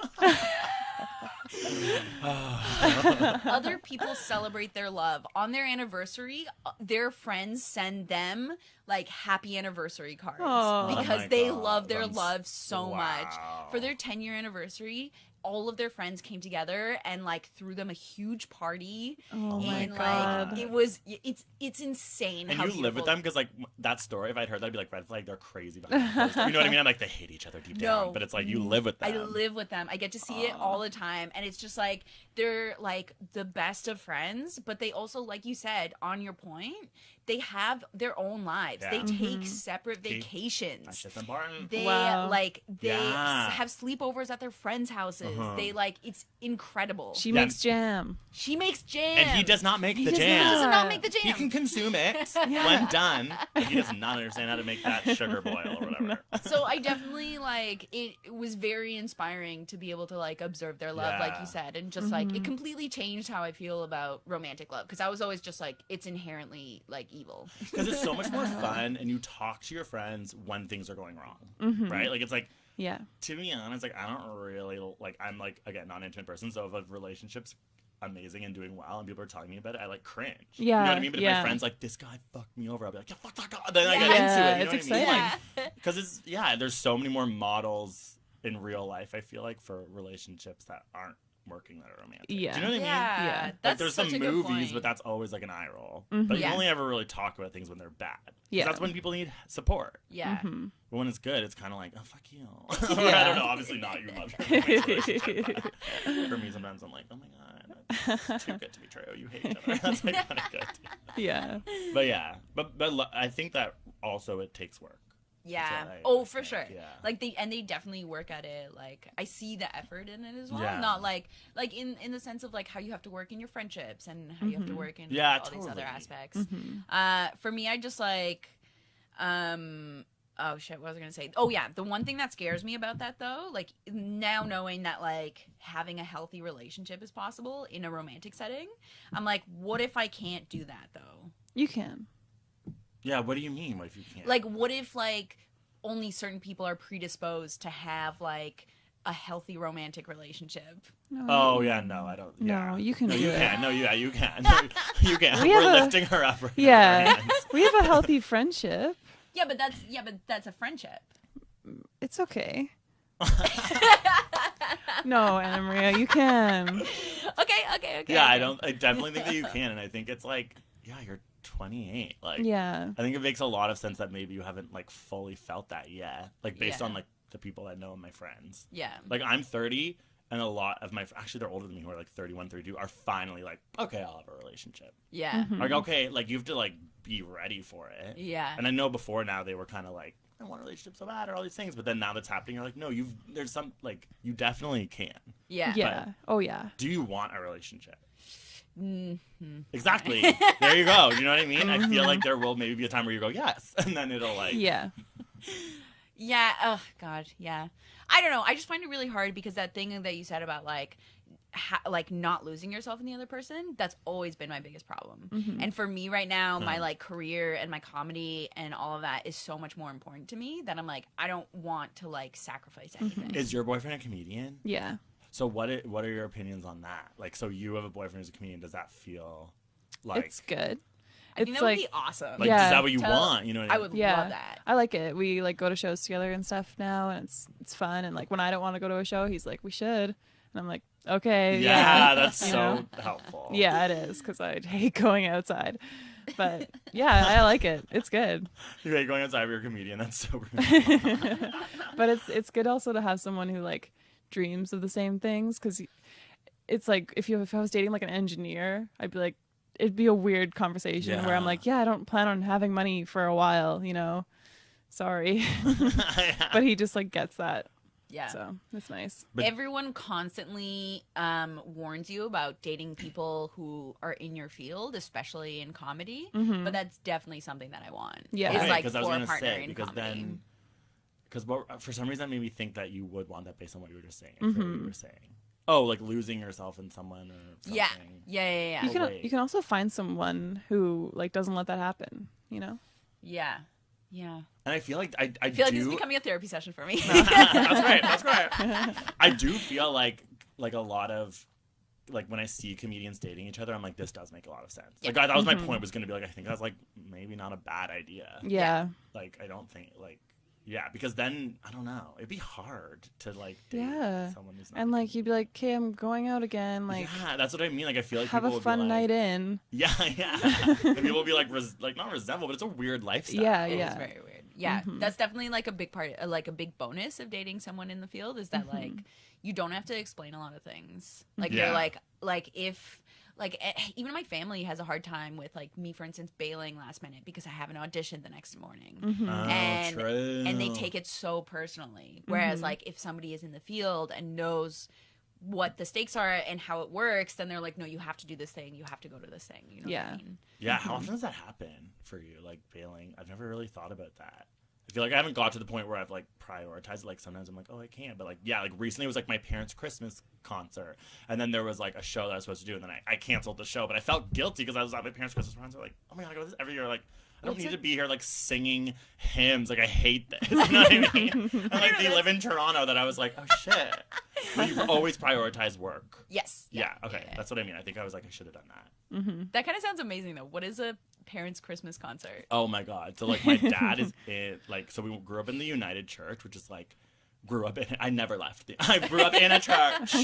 [SPEAKER 1] other people celebrate their love on their anniversary. Their friends send them like happy anniversary cards
[SPEAKER 3] Aw.
[SPEAKER 1] because
[SPEAKER 2] Oh my
[SPEAKER 1] they
[SPEAKER 2] God,
[SPEAKER 1] love their
[SPEAKER 2] that's-
[SPEAKER 1] love so much.
[SPEAKER 2] wow.
[SPEAKER 1] For their 10-year anniversary, all of their friends came together and like threw them a huge party.
[SPEAKER 3] Oh my
[SPEAKER 1] and
[SPEAKER 3] God.
[SPEAKER 1] like it's insane.
[SPEAKER 2] And
[SPEAKER 1] how
[SPEAKER 2] you live with
[SPEAKER 1] beautiful-
[SPEAKER 2] them because like that story, if I'd heard that, I'd be like, red flag, they're crazy behind closed doors. You know what I mean? I'm like, they hate each other deep down,
[SPEAKER 1] No.
[SPEAKER 2] but it's like you live with them.
[SPEAKER 1] I live with them. I get to see it all the time. And it's just like, they're like the best of friends, but they also, like you said, on your point, they have their own lives.
[SPEAKER 2] Yeah.
[SPEAKER 1] They take separate
[SPEAKER 2] That
[SPEAKER 1] vacations.
[SPEAKER 2] shit's important.
[SPEAKER 1] They
[SPEAKER 3] Wow.
[SPEAKER 1] they
[SPEAKER 2] Yeah.
[SPEAKER 1] have sleepovers at their friends' houses. They like, it's incredible.
[SPEAKER 3] She
[SPEAKER 2] Yeah.
[SPEAKER 3] makes jam.
[SPEAKER 1] She makes jam.
[SPEAKER 2] And he does not make the
[SPEAKER 3] does
[SPEAKER 2] jam.
[SPEAKER 1] He does
[SPEAKER 3] not.
[SPEAKER 1] not make the jam.
[SPEAKER 2] He can consume it when done, but he does not understand how to make that sugar boil or whatever.
[SPEAKER 1] So I definitely like it was very inspiring to be able to like observe their love, like
[SPEAKER 2] Yeah.
[SPEAKER 1] you said, and just like it completely changed how I feel about romantic love, because I was always just like, it's inherently like evil.
[SPEAKER 2] Because it's so much more fun, and you talk to your friends when things are going wrong, right? Like it's like,
[SPEAKER 3] Yeah.
[SPEAKER 2] to be honest, like I don't really like. I'm like, again, not an intimate person, so if a relationship's amazing and doing well, and people are talking to me about it, I like cringe. You know what I
[SPEAKER 3] Yeah,
[SPEAKER 2] mean? But if
[SPEAKER 3] yeah.
[SPEAKER 2] my friend's like, this guy fucked me over, I'll be like, yeah, fuck that guy. Then I get
[SPEAKER 1] Yeah,
[SPEAKER 2] into it. You
[SPEAKER 3] it's
[SPEAKER 2] know what I mean?
[SPEAKER 3] exciting.
[SPEAKER 2] Like, because there's so many more models in real life, I feel like, for relationships that aren't working that are romantic.
[SPEAKER 3] Yeah.
[SPEAKER 2] Do you know what I mean?
[SPEAKER 1] Yeah,
[SPEAKER 3] Yeah.
[SPEAKER 1] that's
[SPEAKER 2] Like there's
[SPEAKER 1] such
[SPEAKER 2] some
[SPEAKER 1] a good
[SPEAKER 2] movies,
[SPEAKER 1] point.
[SPEAKER 2] but that's always like an eye roll. But you
[SPEAKER 1] Yeah.
[SPEAKER 2] only ever really talk about things when they're bad. 'Cause
[SPEAKER 3] Yeah.
[SPEAKER 2] that's when people need support.
[SPEAKER 1] Yeah.
[SPEAKER 2] But when it's good, it's kind of like, oh, fuck you. Or
[SPEAKER 3] Yeah.
[SPEAKER 2] I don't know. Obviously not. You love your roommate's relationship, but for me, sometimes I'm like, oh my god, that's too good to be true. You hate each other. That's like kind of good.
[SPEAKER 3] Yeah.
[SPEAKER 2] But yeah, but I think that also it takes work.
[SPEAKER 1] Yeah.
[SPEAKER 2] what I
[SPEAKER 1] Oh, for
[SPEAKER 2] think,
[SPEAKER 1] sure.
[SPEAKER 2] yeah.
[SPEAKER 1] Like they definitely work at it. Like I see the effort in it as well.
[SPEAKER 2] Yeah.
[SPEAKER 1] Not like in the sense of like how you have to work in your friendships and how you have to work in
[SPEAKER 2] Yeah,
[SPEAKER 1] all these other
[SPEAKER 2] totally.
[SPEAKER 1] aspects. For me, I just like oh shit, what was I gonna say? Oh yeah, the one thing that scares me about that though, like now knowing that like having a healthy relationship is possible in a romantic setting, I'm like, what if I can't do that though?
[SPEAKER 3] You can.
[SPEAKER 2] Yeah, what do you mean? What if you can't?
[SPEAKER 1] Like, what if like only certain people are predisposed to have like a healthy romantic relationship?
[SPEAKER 2] Oh yeah, no, I don't. Yeah.
[SPEAKER 3] No, you can
[SPEAKER 2] No,
[SPEAKER 3] do
[SPEAKER 2] you
[SPEAKER 3] it.
[SPEAKER 2] can. No, yeah, you can. No, you can.
[SPEAKER 3] We
[SPEAKER 2] We're
[SPEAKER 3] have a-
[SPEAKER 2] lifting her up. Right
[SPEAKER 3] Yeah.
[SPEAKER 2] now.
[SPEAKER 3] We have a healthy friendship.
[SPEAKER 1] Yeah, but that's a friendship.
[SPEAKER 3] It's okay. No, Ana-Marija, you can.
[SPEAKER 1] Okay.
[SPEAKER 2] Yeah,
[SPEAKER 1] okay.
[SPEAKER 2] I definitely think that you can, and I think it's like, yeah, you're 28. Like,
[SPEAKER 3] Yeah.
[SPEAKER 2] I think it makes a lot of sense that maybe you haven't like fully felt that yet, like based
[SPEAKER 1] Yeah.
[SPEAKER 2] on like the people I know and my friends.
[SPEAKER 1] Yeah.
[SPEAKER 2] Like I'm 30, and a lot of my actually they're older than me who are like 31, 32 are finally like, okay, I'll have a relationship.
[SPEAKER 1] Yeah.
[SPEAKER 3] Mhm.
[SPEAKER 2] Like, okay, like you have to like be ready for it.
[SPEAKER 1] Yeah.
[SPEAKER 2] And I know before now they were kind of like, I want a relationship so bad or all these things, but then now that's happening, you're like, no, there's some like you definitely can.
[SPEAKER 1] Yeah.
[SPEAKER 3] Yeah. Oh, yeah.
[SPEAKER 2] Do you want a relationship?
[SPEAKER 1] Mm-hmm.
[SPEAKER 2] Exactly. There you go. You know what I mean? I feel like there will maybe be a time where you go yes, and then it'll like
[SPEAKER 3] Yeah.
[SPEAKER 1] Yeah. Oh God. Yeah. I don't know. I just find it really hard because that thing that you said about like, like not losing yourself in the other person. That's always been my biggest problem.
[SPEAKER 3] Mhm.
[SPEAKER 1] And for me right now, my like career and my comedy and all of that is so much more important to me that I'm like, I don't want to like sacrifice anything.
[SPEAKER 2] Is your boyfriend a comedian?
[SPEAKER 3] Yeah.
[SPEAKER 2] So what are your opinions on that? Like, so you have a boyfriend who's a comedian. Does that feel like
[SPEAKER 3] It's good.
[SPEAKER 1] I think
[SPEAKER 3] It's
[SPEAKER 1] that would
[SPEAKER 3] like,
[SPEAKER 1] be awesome.
[SPEAKER 2] like
[SPEAKER 3] Yeah.
[SPEAKER 2] is that what you
[SPEAKER 1] Tell-
[SPEAKER 2] want? You know what I
[SPEAKER 1] I
[SPEAKER 2] mean?
[SPEAKER 1] would
[SPEAKER 3] Yeah.
[SPEAKER 1] love that.
[SPEAKER 3] I like it. We like go to shows together and stuff now, and it's fun. And like when I don't want to go to a show, he's like, we should, and I'm like, okay,
[SPEAKER 2] Yeah, that's
[SPEAKER 3] You
[SPEAKER 2] so
[SPEAKER 3] know?
[SPEAKER 2] helpful.
[SPEAKER 3] Yeah, it is because I hate going outside. But yeah, I like it. It's good.
[SPEAKER 2] You hate going outside of your comedian. That's so rude.
[SPEAKER 3] But it's good also to have someone who like dreams of the same things, because it's like if I was dating like an engineer, I'd be like, it'd be a weird conversation where I'm
[SPEAKER 2] Yeah.
[SPEAKER 3] like, yeah, I don't plan on having money for a while, you know. Sorry. But he just like gets that.
[SPEAKER 1] Yeah.
[SPEAKER 3] So it's nice.
[SPEAKER 2] But-
[SPEAKER 1] Everyone constantly warns you about dating people who are in your field, especially in comedy.
[SPEAKER 3] Mhm.
[SPEAKER 1] But that's definitely something that I want.
[SPEAKER 3] Yeah.
[SPEAKER 1] Is
[SPEAKER 2] Okay,
[SPEAKER 1] like
[SPEAKER 2] 'cause I was
[SPEAKER 1] for a
[SPEAKER 2] gonna
[SPEAKER 1] partner
[SPEAKER 2] say,
[SPEAKER 1] in
[SPEAKER 2] because
[SPEAKER 1] comedy.
[SPEAKER 2] then because for some reason that made me think that you would want that based on what you were just saying. I forget what you were saying. Oh, like losing yourself in someone or something.
[SPEAKER 1] Yeah.
[SPEAKER 3] You can
[SPEAKER 2] wait.
[SPEAKER 3] you can also find someone who like doesn't let that happen, you know?
[SPEAKER 1] Yeah.
[SPEAKER 2] And I feel like I
[SPEAKER 1] I feel like
[SPEAKER 2] do.
[SPEAKER 1] this is becoming a therapy session for me.
[SPEAKER 2] That's great. I do feel like a lot of like when I see comedians dating each other, I'm like, this does make a lot of sense. Like that was my point, was going to be like, I think that's like maybe not a bad idea.
[SPEAKER 3] Yeah.
[SPEAKER 2] Like I don't think like because then I don't know, it'd be hard to like date
[SPEAKER 3] Yeah.
[SPEAKER 2] someone who's not.
[SPEAKER 3] And like you'd be like, okay, I'm going out again, like
[SPEAKER 2] yeah, that's what I mean. Like I feel like
[SPEAKER 3] have
[SPEAKER 2] people
[SPEAKER 3] a
[SPEAKER 2] would
[SPEAKER 3] fun
[SPEAKER 2] be like,
[SPEAKER 3] night in.
[SPEAKER 2] Yeah. And people will be like, like not resentful, but it's a weird lifestyle.
[SPEAKER 3] Yeah,
[SPEAKER 1] It
[SPEAKER 3] yeah.
[SPEAKER 1] is very weird. Yeah, that's definitely like a big part, like a big bonus of dating someone in the field is that like you don't have to explain a lot of things. Like
[SPEAKER 2] Yeah.
[SPEAKER 1] they're like if like even my family has a hard time with like me, for instance, bailing last minute because I have an audition the next morning.
[SPEAKER 3] Mm-hmm.
[SPEAKER 2] Oh,
[SPEAKER 1] And-
[SPEAKER 2] true.
[SPEAKER 1] And they take it so personally. Whereas like if somebody is in the field and knows what the stakes are and how it works, then they're like, no, you have to do this thing. You have to go to this thing. You know what
[SPEAKER 3] Yeah.
[SPEAKER 1] I mean?
[SPEAKER 2] Yeah, how often does that happen for you, like bailing? I've never really thought about that. I feel like I haven't got to the point where I've like prioritized it. Like sometimes I'm like, oh, I can't. But like, yeah, like recently it was like my parents' Christmas concert. And then there was like a show that I was supposed to do. And then I canceled the show. But I felt guilty because I was at my parents' Christmas concert. Like, oh my God, I go to this every year. Like, I don't need to be here like singing hymns. Like, I hate this. You know what I mean? And like, they live in Toronto that I was like, oh shit. But you always prioritize work.
[SPEAKER 1] Yes.
[SPEAKER 2] Yeah, okay.
[SPEAKER 1] yeah.
[SPEAKER 2] That's what I mean. I think I was like, I should have done that.
[SPEAKER 1] That kind of sounds amazing though. What is a parents' Christmas concert?
[SPEAKER 2] Oh my God. So like my dad is in like, so we grew up in the United Church, which is like, I never left. I grew up in a church.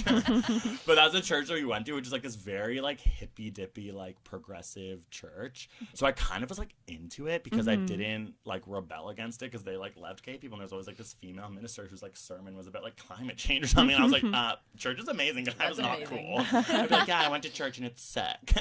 [SPEAKER 2] But that's a church that we went to, which is like this very like hippy dippy, like progressive church. So I kind of was like into it because I didn't like rebel against it because they like left gay people. And there's always like this female minister whose like sermon was about like climate change or something. And I was like, church is amazing because I was
[SPEAKER 1] That's
[SPEAKER 2] not
[SPEAKER 1] amazing.
[SPEAKER 2] cool. I'd be like, yeah, I went to church and it's sick.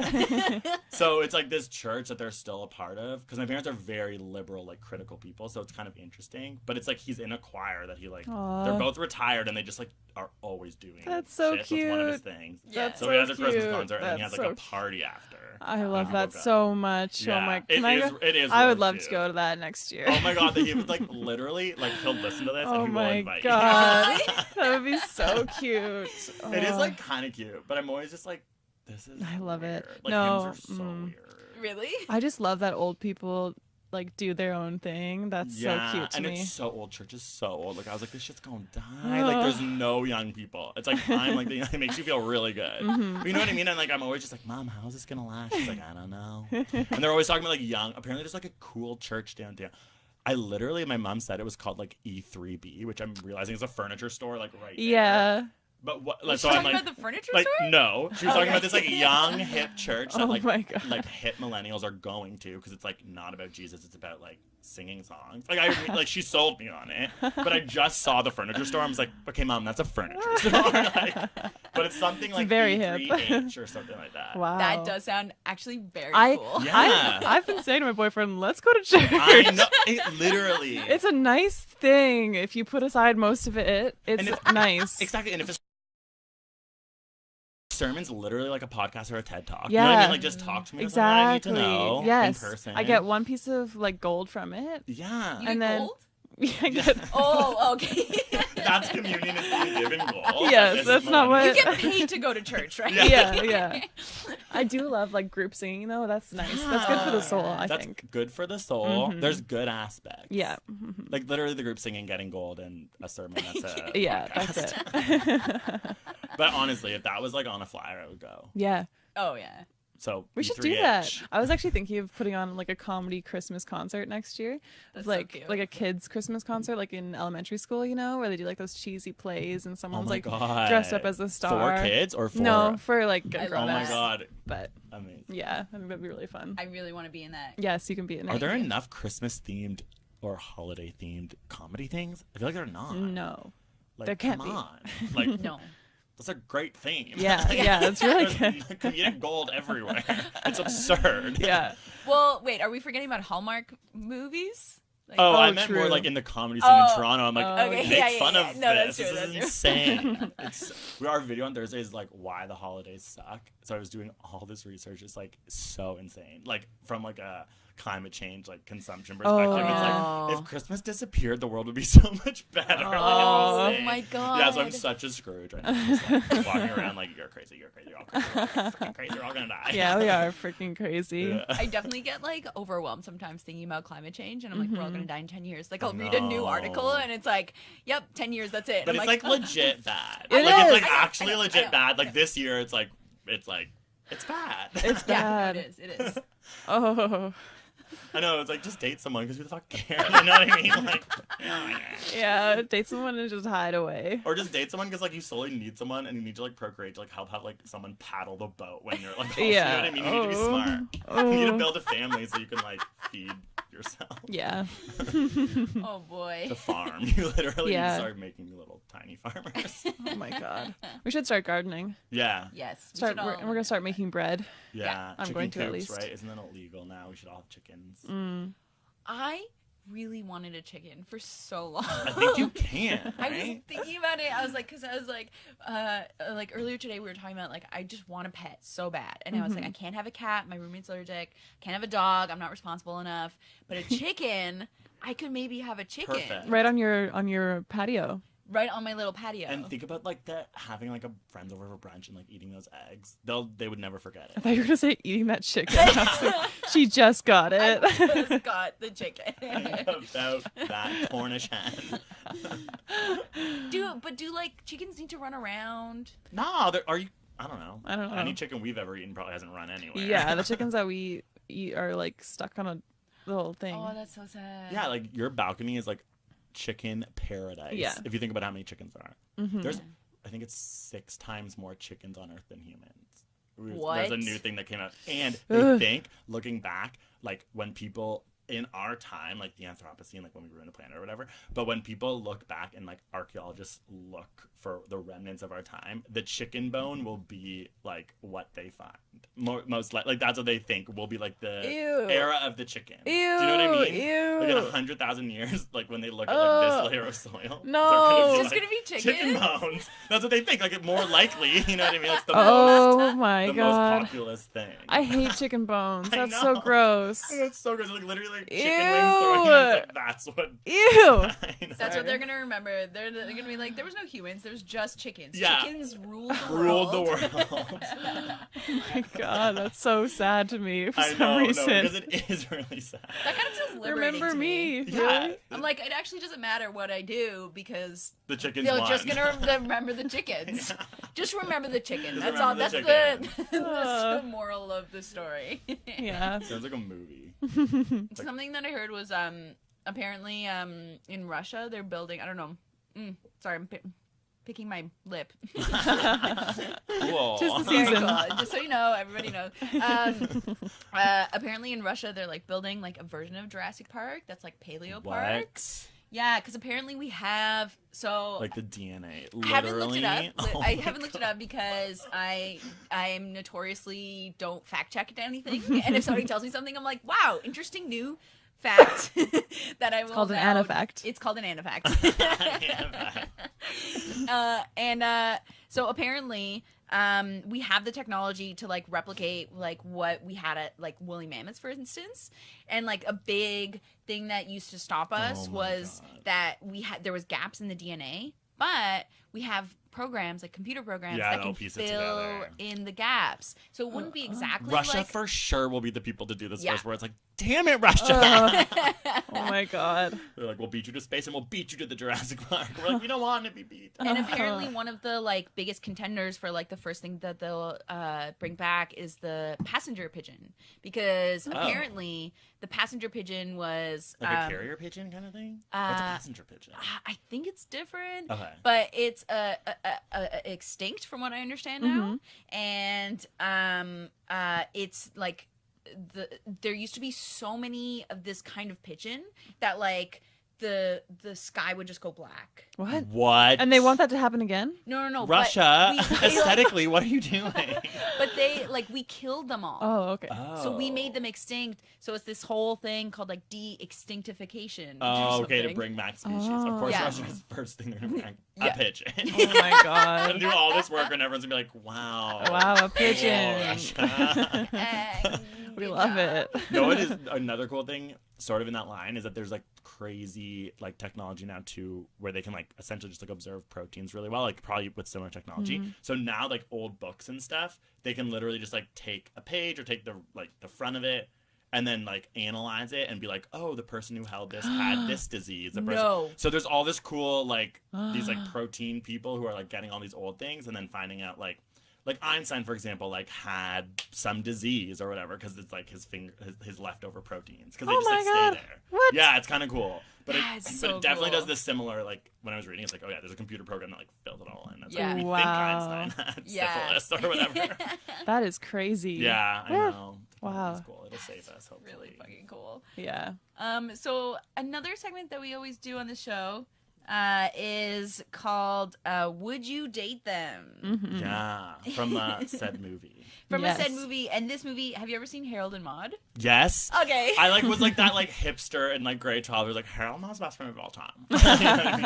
[SPEAKER 2] So it's like this church that they're still a part of because my parents are very liberal, like critical people. So it's kind of interesting. But it's like he's in a choir that he like,
[SPEAKER 3] Aw.
[SPEAKER 2] they're both retired and they just like are always doing
[SPEAKER 3] That's so
[SPEAKER 2] shit. So it's one of his
[SPEAKER 3] cute.
[SPEAKER 2] things.
[SPEAKER 1] Yeah.
[SPEAKER 3] That's
[SPEAKER 2] So he has a Christmas
[SPEAKER 3] cute.
[SPEAKER 2] concert and then he has
[SPEAKER 3] That's
[SPEAKER 2] like a
[SPEAKER 3] so
[SPEAKER 2] party after.
[SPEAKER 3] I
[SPEAKER 2] And
[SPEAKER 3] love
[SPEAKER 2] people
[SPEAKER 3] that
[SPEAKER 2] go.
[SPEAKER 3] so much.
[SPEAKER 2] Yeah,
[SPEAKER 3] Oh my!
[SPEAKER 2] it
[SPEAKER 3] Can I
[SPEAKER 2] is-
[SPEAKER 3] go?
[SPEAKER 2] it is
[SPEAKER 3] I would
[SPEAKER 2] really
[SPEAKER 3] love
[SPEAKER 2] cute.
[SPEAKER 3] to go to that next year.
[SPEAKER 2] Oh my God, that he would like literally like he'll listen to this
[SPEAKER 3] Oh
[SPEAKER 2] and he will
[SPEAKER 3] my
[SPEAKER 2] invite
[SPEAKER 3] God,
[SPEAKER 2] you.
[SPEAKER 3] that would be so cute.
[SPEAKER 2] It is
[SPEAKER 3] Oh.
[SPEAKER 2] like kind of cute, but I'm always just like, this is
[SPEAKER 3] I love it.
[SPEAKER 2] weird. Like
[SPEAKER 3] No,
[SPEAKER 2] hymns are so weird.
[SPEAKER 1] Really?
[SPEAKER 3] I just love that old people like do their own thing. That's
[SPEAKER 2] Yeah,
[SPEAKER 3] so cute to
[SPEAKER 2] and
[SPEAKER 3] me.
[SPEAKER 2] it's so old. Church is so old. Like I was like, this shit's gonna die. Like there's no young people. It's like I'm like it makes you feel really good. But you know what I mean? And like I'm always just like, Mom, how's this gonna last? She's like, I don't know. And they're always talking about like young. Apparently there's like a cool church downtown. I literally, my mom said it was called like E3B, which I'm realizing is a furniture store like right there.
[SPEAKER 3] Yeah.
[SPEAKER 2] But what?
[SPEAKER 1] Was
[SPEAKER 2] So
[SPEAKER 1] she
[SPEAKER 2] I'm
[SPEAKER 1] talking
[SPEAKER 2] like,
[SPEAKER 1] about the furniture
[SPEAKER 2] like
[SPEAKER 1] store?
[SPEAKER 2] no, she was talking
[SPEAKER 1] Okay.
[SPEAKER 2] about this like young hip church that
[SPEAKER 3] Oh my God.
[SPEAKER 2] like hip millennials are going to because it's like not about Jesus, it's about like singing songs. Like I like she sold me on it, but I just saw the furniture store. I was like, okay, mom, that's a furniture store. Like, but it's something like
[SPEAKER 3] very
[SPEAKER 2] E3H or something like that.
[SPEAKER 3] Wow.
[SPEAKER 1] That does sound actually very cool.
[SPEAKER 2] Yeah.
[SPEAKER 3] I've been saying to my boyfriend, let's go to church.
[SPEAKER 2] I know, literally.
[SPEAKER 3] It's a nice thing if you put aside most of it. It's
[SPEAKER 2] And
[SPEAKER 3] nice.
[SPEAKER 2] Exactly, and if it's sermon's literally like a podcast or a TED talk.
[SPEAKER 3] Yeah.
[SPEAKER 2] You know what I mean? Like just talk to me about what I need
[SPEAKER 3] Exactly.
[SPEAKER 2] to know
[SPEAKER 3] Yes.
[SPEAKER 2] in person.
[SPEAKER 3] I get one piece of like gold from it.
[SPEAKER 2] Yeah.
[SPEAKER 1] You
[SPEAKER 3] And
[SPEAKER 1] get
[SPEAKER 3] then-
[SPEAKER 1] gold?
[SPEAKER 3] I get
[SPEAKER 1] Oh, okay.
[SPEAKER 2] That's communion is being given gold.
[SPEAKER 3] Yes,
[SPEAKER 2] Like, this
[SPEAKER 3] that's
[SPEAKER 2] is
[SPEAKER 3] not
[SPEAKER 2] millennial.
[SPEAKER 1] You get paid to go to church, right?
[SPEAKER 3] yeah. I do love like group singing though. That's nice. That's good for the soul, I
[SPEAKER 2] That's
[SPEAKER 3] think.
[SPEAKER 2] good for the soul.
[SPEAKER 3] Mhm.
[SPEAKER 2] There's good aspects.
[SPEAKER 3] Yeah.
[SPEAKER 2] Like literally the group singing, getting gold, and a sermon. That's a
[SPEAKER 3] Yeah,
[SPEAKER 2] podcast.
[SPEAKER 3] that's it.
[SPEAKER 2] But honestly, if that was like on a flyer, I would go.
[SPEAKER 3] Yeah.
[SPEAKER 1] Oh, yeah.
[SPEAKER 2] So
[SPEAKER 3] We should
[SPEAKER 2] E3H.
[SPEAKER 3] do that. I was actually thinking of putting on like a comedy Christmas concert next year.
[SPEAKER 1] That's so
[SPEAKER 3] like
[SPEAKER 1] cute.
[SPEAKER 3] like a kids Christmas concert like in elementary school, you know, where they do like those cheesy plays and
[SPEAKER 2] Oh
[SPEAKER 3] someone's
[SPEAKER 2] my
[SPEAKER 3] like
[SPEAKER 2] god.
[SPEAKER 3] dressed up as a star.
[SPEAKER 2] For kids or for
[SPEAKER 3] No, for like
[SPEAKER 1] I love
[SPEAKER 2] Oh my
[SPEAKER 3] grown-ups.
[SPEAKER 2] god.
[SPEAKER 3] But
[SPEAKER 2] Amazing.
[SPEAKER 3] yeah, I think that'd be really fun.
[SPEAKER 1] I really want to be in that.
[SPEAKER 3] Yes, you can be in it.
[SPEAKER 2] Are there enough Christmas themed or holiday themed comedy things? I feel like they're not.
[SPEAKER 3] No.
[SPEAKER 2] Like,
[SPEAKER 3] there can't
[SPEAKER 2] come
[SPEAKER 3] be.
[SPEAKER 2] on. Like
[SPEAKER 1] No.
[SPEAKER 2] that's a great theme.
[SPEAKER 3] Yeah, yeah, it's really
[SPEAKER 2] There's
[SPEAKER 3] good.
[SPEAKER 2] comedic gold everywhere. It's absurd.
[SPEAKER 3] Yeah.
[SPEAKER 1] Well, wait, are we forgetting about Hallmark movies? Like,
[SPEAKER 2] Oh, I
[SPEAKER 3] Oh,
[SPEAKER 2] meant more
[SPEAKER 3] true.
[SPEAKER 2] like in the comedy scene
[SPEAKER 1] Oh.
[SPEAKER 2] in Toronto. I'm like,
[SPEAKER 1] Okay,
[SPEAKER 2] make
[SPEAKER 1] yeah,
[SPEAKER 2] fun
[SPEAKER 1] yeah.
[SPEAKER 2] of
[SPEAKER 1] No,
[SPEAKER 2] this.
[SPEAKER 1] that's true,
[SPEAKER 2] This
[SPEAKER 1] that's
[SPEAKER 2] is insane. Our video on Thursday is like why the holidays suck. So I was doing all this research. It's like so insane. Like from like a climate change, like consumption perspective. It's
[SPEAKER 1] yeah.
[SPEAKER 2] like if Christmas disappeared, the world would be so much better.
[SPEAKER 3] Oh.
[SPEAKER 2] Like,
[SPEAKER 1] Oh
[SPEAKER 2] it's insane.
[SPEAKER 1] my god.
[SPEAKER 2] Yeah, so I'm such a Scrooge right now. I'm just, like, walking around like you're crazy, you're crazy, you're all crazy, you're freaking crazy, you're all gonna die.
[SPEAKER 3] Yeah, we are freaking crazy.
[SPEAKER 2] Yeah.
[SPEAKER 1] I definitely get like overwhelmed sometimes thinking about climate change, and I'm like, we're all gonna die in 10 years. Like, I'll read a new
[SPEAKER 2] No.
[SPEAKER 1] article, and it's like, yep, 10 years, that's it.
[SPEAKER 2] But
[SPEAKER 1] I'm
[SPEAKER 2] it's like legit bad.
[SPEAKER 3] It
[SPEAKER 2] like it's
[SPEAKER 3] is.
[SPEAKER 2] like
[SPEAKER 1] I know,
[SPEAKER 2] actually
[SPEAKER 1] I know,
[SPEAKER 2] legit
[SPEAKER 1] I know.
[SPEAKER 2] bad. Like this year, it's bad.
[SPEAKER 3] It's
[SPEAKER 1] yeah,
[SPEAKER 3] bad.
[SPEAKER 1] no, it is.
[SPEAKER 3] Oh.
[SPEAKER 2] I know. It's like just date someone because who the fuck cares? You know what I mean? Like,
[SPEAKER 3] Yeah, date someone and just hide away.
[SPEAKER 2] or just date someone because like you solely need someone and you need to like procreate to like help have like someone paddle the boat when you're like, you know what I mean? You need to be
[SPEAKER 3] Oh.
[SPEAKER 2] smart.
[SPEAKER 3] Oh.
[SPEAKER 2] You need to build a family so you can like feed yourself.
[SPEAKER 3] Yeah.
[SPEAKER 1] Oh boy.
[SPEAKER 2] The farm. You literally
[SPEAKER 3] Yeah.
[SPEAKER 2] start making little tiny farmers.
[SPEAKER 3] Oh my god. We should start gardening.
[SPEAKER 2] Yeah.
[SPEAKER 1] Yes. we
[SPEAKER 3] Start.
[SPEAKER 1] should
[SPEAKER 3] We're,
[SPEAKER 1] all-
[SPEAKER 3] and we're gonna start making bread.
[SPEAKER 2] Yeah.
[SPEAKER 3] I'm
[SPEAKER 2] Chicken
[SPEAKER 3] going to at
[SPEAKER 2] coops,
[SPEAKER 3] least.
[SPEAKER 2] right? Isn't that illegal now? We should all have chickens.
[SPEAKER 1] I really wanted a chicken for so long.
[SPEAKER 2] I think you can.
[SPEAKER 1] I was
[SPEAKER 2] Right?
[SPEAKER 1] thinking about it. I was like, because I was like earlier today we were talking about like I just want a pet so bad, and I was like, I can't have a cat. My roommate's allergic. Can't have a dog. I'm not responsible enough. But a chicken, I could maybe have a chicken
[SPEAKER 2] Perfect.
[SPEAKER 3] Right on your patio.
[SPEAKER 1] right on my little patio.
[SPEAKER 2] And think about like that having like a friends over for brunch and like eating those eggs. They would never forget
[SPEAKER 3] I
[SPEAKER 2] it.
[SPEAKER 3] thought you were gonna say eating that chicken. I was like, she just got it.
[SPEAKER 1] I just got the chicken.
[SPEAKER 2] About that Cornish hen.
[SPEAKER 1] do like chickens need to run around?
[SPEAKER 2] No, are you? I don't know.
[SPEAKER 3] I don't know.
[SPEAKER 2] Any chicken we've ever eaten probably hasn't run anywhere.
[SPEAKER 3] Yeah, the chickens that we eat are like stuck on a little thing.
[SPEAKER 1] Oh, that's so sad.
[SPEAKER 2] Yeah, like your balcony is like chicken paradise.
[SPEAKER 3] Yeah.
[SPEAKER 2] If you think about how many chickens there are.
[SPEAKER 3] Mhm.
[SPEAKER 2] There's, I think it's 6 times more chickens on Earth than humans. There's
[SPEAKER 1] What?
[SPEAKER 2] a new thing that came out. And
[SPEAKER 3] Ugh.
[SPEAKER 2] they think, looking back, like when people in our time, like the Anthropocene, like when we ruined the planet or whatever, but when people look back and like archaeologists look for the remnants of our time, the chicken bone will be like what they find. Most like that's what they think will be like the
[SPEAKER 3] Ew.
[SPEAKER 2] era of the chicken.
[SPEAKER 3] Ew.
[SPEAKER 2] Do you know what I mean?
[SPEAKER 3] Ew.
[SPEAKER 2] Like in 100,000 years, like when they look at like
[SPEAKER 3] Ugh.
[SPEAKER 2] this layer of soil,
[SPEAKER 3] No.
[SPEAKER 2] they're
[SPEAKER 1] It's just
[SPEAKER 2] like,
[SPEAKER 1] gonna be
[SPEAKER 2] chicken
[SPEAKER 1] chickens?
[SPEAKER 2] bones. That's what they think. Like more likely, you know what I mean? That's the
[SPEAKER 3] Oh
[SPEAKER 2] most,
[SPEAKER 3] my
[SPEAKER 2] the most
[SPEAKER 3] god.
[SPEAKER 2] populous thing.
[SPEAKER 3] I hate chicken bones.
[SPEAKER 2] I
[SPEAKER 3] That's so
[SPEAKER 2] know.
[SPEAKER 3] gross.
[SPEAKER 2] That's so good. Like literally, like,
[SPEAKER 3] Ew.
[SPEAKER 2] chicken wings throwing hands. Like, that's what.
[SPEAKER 3] Ew.
[SPEAKER 2] I know.
[SPEAKER 1] That's what they're gonna remember. They're gonna be like, there was no humans, there was just chickens.
[SPEAKER 2] Yeah.
[SPEAKER 1] Chickens ruled the
[SPEAKER 2] Ruled the
[SPEAKER 1] world.
[SPEAKER 2] world.
[SPEAKER 3] Oh my god, that's so sad to me for
[SPEAKER 2] I
[SPEAKER 3] some
[SPEAKER 2] know,
[SPEAKER 3] reason.
[SPEAKER 2] no, because it is really sad.
[SPEAKER 1] That kind of feels liberating
[SPEAKER 3] Remember
[SPEAKER 1] to
[SPEAKER 3] me?
[SPEAKER 2] Yeah,
[SPEAKER 3] Really?
[SPEAKER 1] I'm like, it actually doesn't matter what I do because
[SPEAKER 2] the chickens
[SPEAKER 1] they're
[SPEAKER 2] won.
[SPEAKER 1] just gonna remember the chickens.
[SPEAKER 2] Yeah.
[SPEAKER 1] Just remember the chicken.
[SPEAKER 2] Just
[SPEAKER 1] That's all.
[SPEAKER 2] remember
[SPEAKER 1] That's
[SPEAKER 2] the
[SPEAKER 1] the,
[SPEAKER 2] chicken.
[SPEAKER 1] that's the moral of the story.
[SPEAKER 3] Yeah.
[SPEAKER 2] Sounds like a movie.
[SPEAKER 1] Something that I heard was apparently, in Russia, they're building. I don't know. Sorry, I'm picking my lip.
[SPEAKER 2] Cool.
[SPEAKER 3] Tis the
[SPEAKER 1] Very
[SPEAKER 3] season.
[SPEAKER 1] cool. Just so you know, everybody knows. Apparently, in Russia, they're like building like a version of Jurassic Park that's like Paleo Park.
[SPEAKER 2] What?
[SPEAKER 1] Yeah, because apparently we have
[SPEAKER 2] Like the DNA.
[SPEAKER 1] I haven't looked
[SPEAKER 2] Literally.
[SPEAKER 1] it up.
[SPEAKER 2] Oh
[SPEAKER 1] I
[SPEAKER 2] my
[SPEAKER 1] haven't looked it
[SPEAKER 2] God.
[SPEAKER 1] up because I am notoriously don't fact check anything, and if somebody tells me something, I'm like, wow, interesting new fact that I will.
[SPEAKER 3] It's called an
[SPEAKER 1] now-
[SPEAKER 3] Ana-fact.
[SPEAKER 1] It's called an Ana-fact.
[SPEAKER 2] Ana-fact.
[SPEAKER 1] So apparently, we have the technology to like replicate like what we had at like woolly mammoths, for instance, and like a big thing that used to stop us
[SPEAKER 2] Oh my
[SPEAKER 1] was
[SPEAKER 2] God.
[SPEAKER 1] that there was gaps in the DNA, but we have programs like computer programs
[SPEAKER 2] Yeah,
[SPEAKER 1] that
[SPEAKER 2] they'll
[SPEAKER 1] can
[SPEAKER 2] piece it
[SPEAKER 1] fill
[SPEAKER 2] together.
[SPEAKER 1] in the gaps. So it wouldn't be exactly
[SPEAKER 2] Russia
[SPEAKER 1] like
[SPEAKER 2] for sure will be the people to do this
[SPEAKER 1] Yeah.
[SPEAKER 2] first, where it's like, damn it, Russia.
[SPEAKER 3] Oh my god.
[SPEAKER 2] They're like, we'll beat you to space and we'll beat you to the Jurassic Park. We're like, we don't want to be beat.
[SPEAKER 1] And apparently one of the like biggest contenders for like the first thing that they'll bring back is the passenger pigeon, because apparently the passenger pigeon was
[SPEAKER 2] Like a carrier pigeon kind of thing? What's a passenger pigeon?
[SPEAKER 1] I think it's different,
[SPEAKER 2] Okay.
[SPEAKER 1] but it's extinct from what I understand now, and it's like there used to be so many of this kind of pigeon that like the sky would just go black.
[SPEAKER 3] What?
[SPEAKER 2] What?
[SPEAKER 3] And they want that to happen again?
[SPEAKER 1] No.
[SPEAKER 2] Russia,
[SPEAKER 1] but
[SPEAKER 2] aesthetically, what are you doing?
[SPEAKER 1] but they like we killed them all.
[SPEAKER 3] Oh, okay.
[SPEAKER 1] So we made them extinct. So it's this whole thing called like de-extinctification.
[SPEAKER 2] Oh,
[SPEAKER 1] or
[SPEAKER 2] okay, to
[SPEAKER 1] something.
[SPEAKER 2] bring back species. Of course,
[SPEAKER 1] Yeah.
[SPEAKER 2] Russia's first thing they're going to bring
[SPEAKER 1] Yeah.
[SPEAKER 2] a pigeon.
[SPEAKER 3] Oh my god.
[SPEAKER 2] And do all this work, and everyone's going to be like, wow.
[SPEAKER 3] Wow, a
[SPEAKER 2] Cool,
[SPEAKER 3] pigeon.
[SPEAKER 2] Russia.
[SPEAKER 3] We
[SPEAKER 1] Good
[SPEAKER 3] love
[SPEAKER 1] job.
[SPEAKER 3] it.
[SPEAKER 2] No, what is another cool thing, sort of in that line, is that there's like crazy like technology now too, where they can like essentially just like observe proteins really well, like probably with similar technology. So now like old books and stuff, they can literally just like take a page or take the front of it and then like analyze it and be like, oh, the person who held this had this disease. The person.
[SPEAKER 1] No.
[SPEAKER 2] So there's all this cool like these like protein people who are like getting all these old things and then finding out like Einstein, for example, like had some disease or whatever because it's like his leftover proteins because they
[SPEAKER 3] Oh
[SPEAKER 2] just like
[SPEAKER 3] my God.
[SPEAKER 2] stay there.
[SPEAKER 3] What?
[SPEAKER 2] Yeah, it's kind of cool. But
[SPEAKER 1] That's
[SPEAKER 2] it
[SPEAKER 1] so
[SPEAKER 2] definitely
[SPEAKER 1] cool.
[SPEAKER 2] does this similar, like, when I was reading, it's like, oh, yeah, there's a computer program that, like, fills it all in. That's
[SPEAKER 1] Yeah.
[SPEAKER 2] like, we
[SPEAKER 3] Wow.
[SPEAKER 2] think Einstein had
[SPEAKER 1] Yeah.
[SPEAKER 2] syphilis or whatever.
[SPEAKER 3] That is crazy.
[SPEAKER 2] Yeah, I
[SPEAKER 3] Yeah.
[SPEAKER 2] know.
[SPEAKER 3] Wow.
[SPEAKER 2] It's cool. It'll save us, hopefully.
[SPEAKER 1] Really fucking cool.
[SPEAKER 3] Yeah.
[SPEAKER 1] So another segment that we always do on the show is called Would You Date Them?
[SPEAKER 2] Yeah, from said movie.
[SPEAKER 1] From
[SPEAKER 3] Yes.
[SPEAKER 1] a said movie. And this movie, have you ever seen Harold and Maude?
[SPEAKER 2] Yes.
[SPEAKER 1] Okay.
[SPEAKER 2] I like was like that like hipster in like grade 12 who was like Harold and Maude's best friend of all time.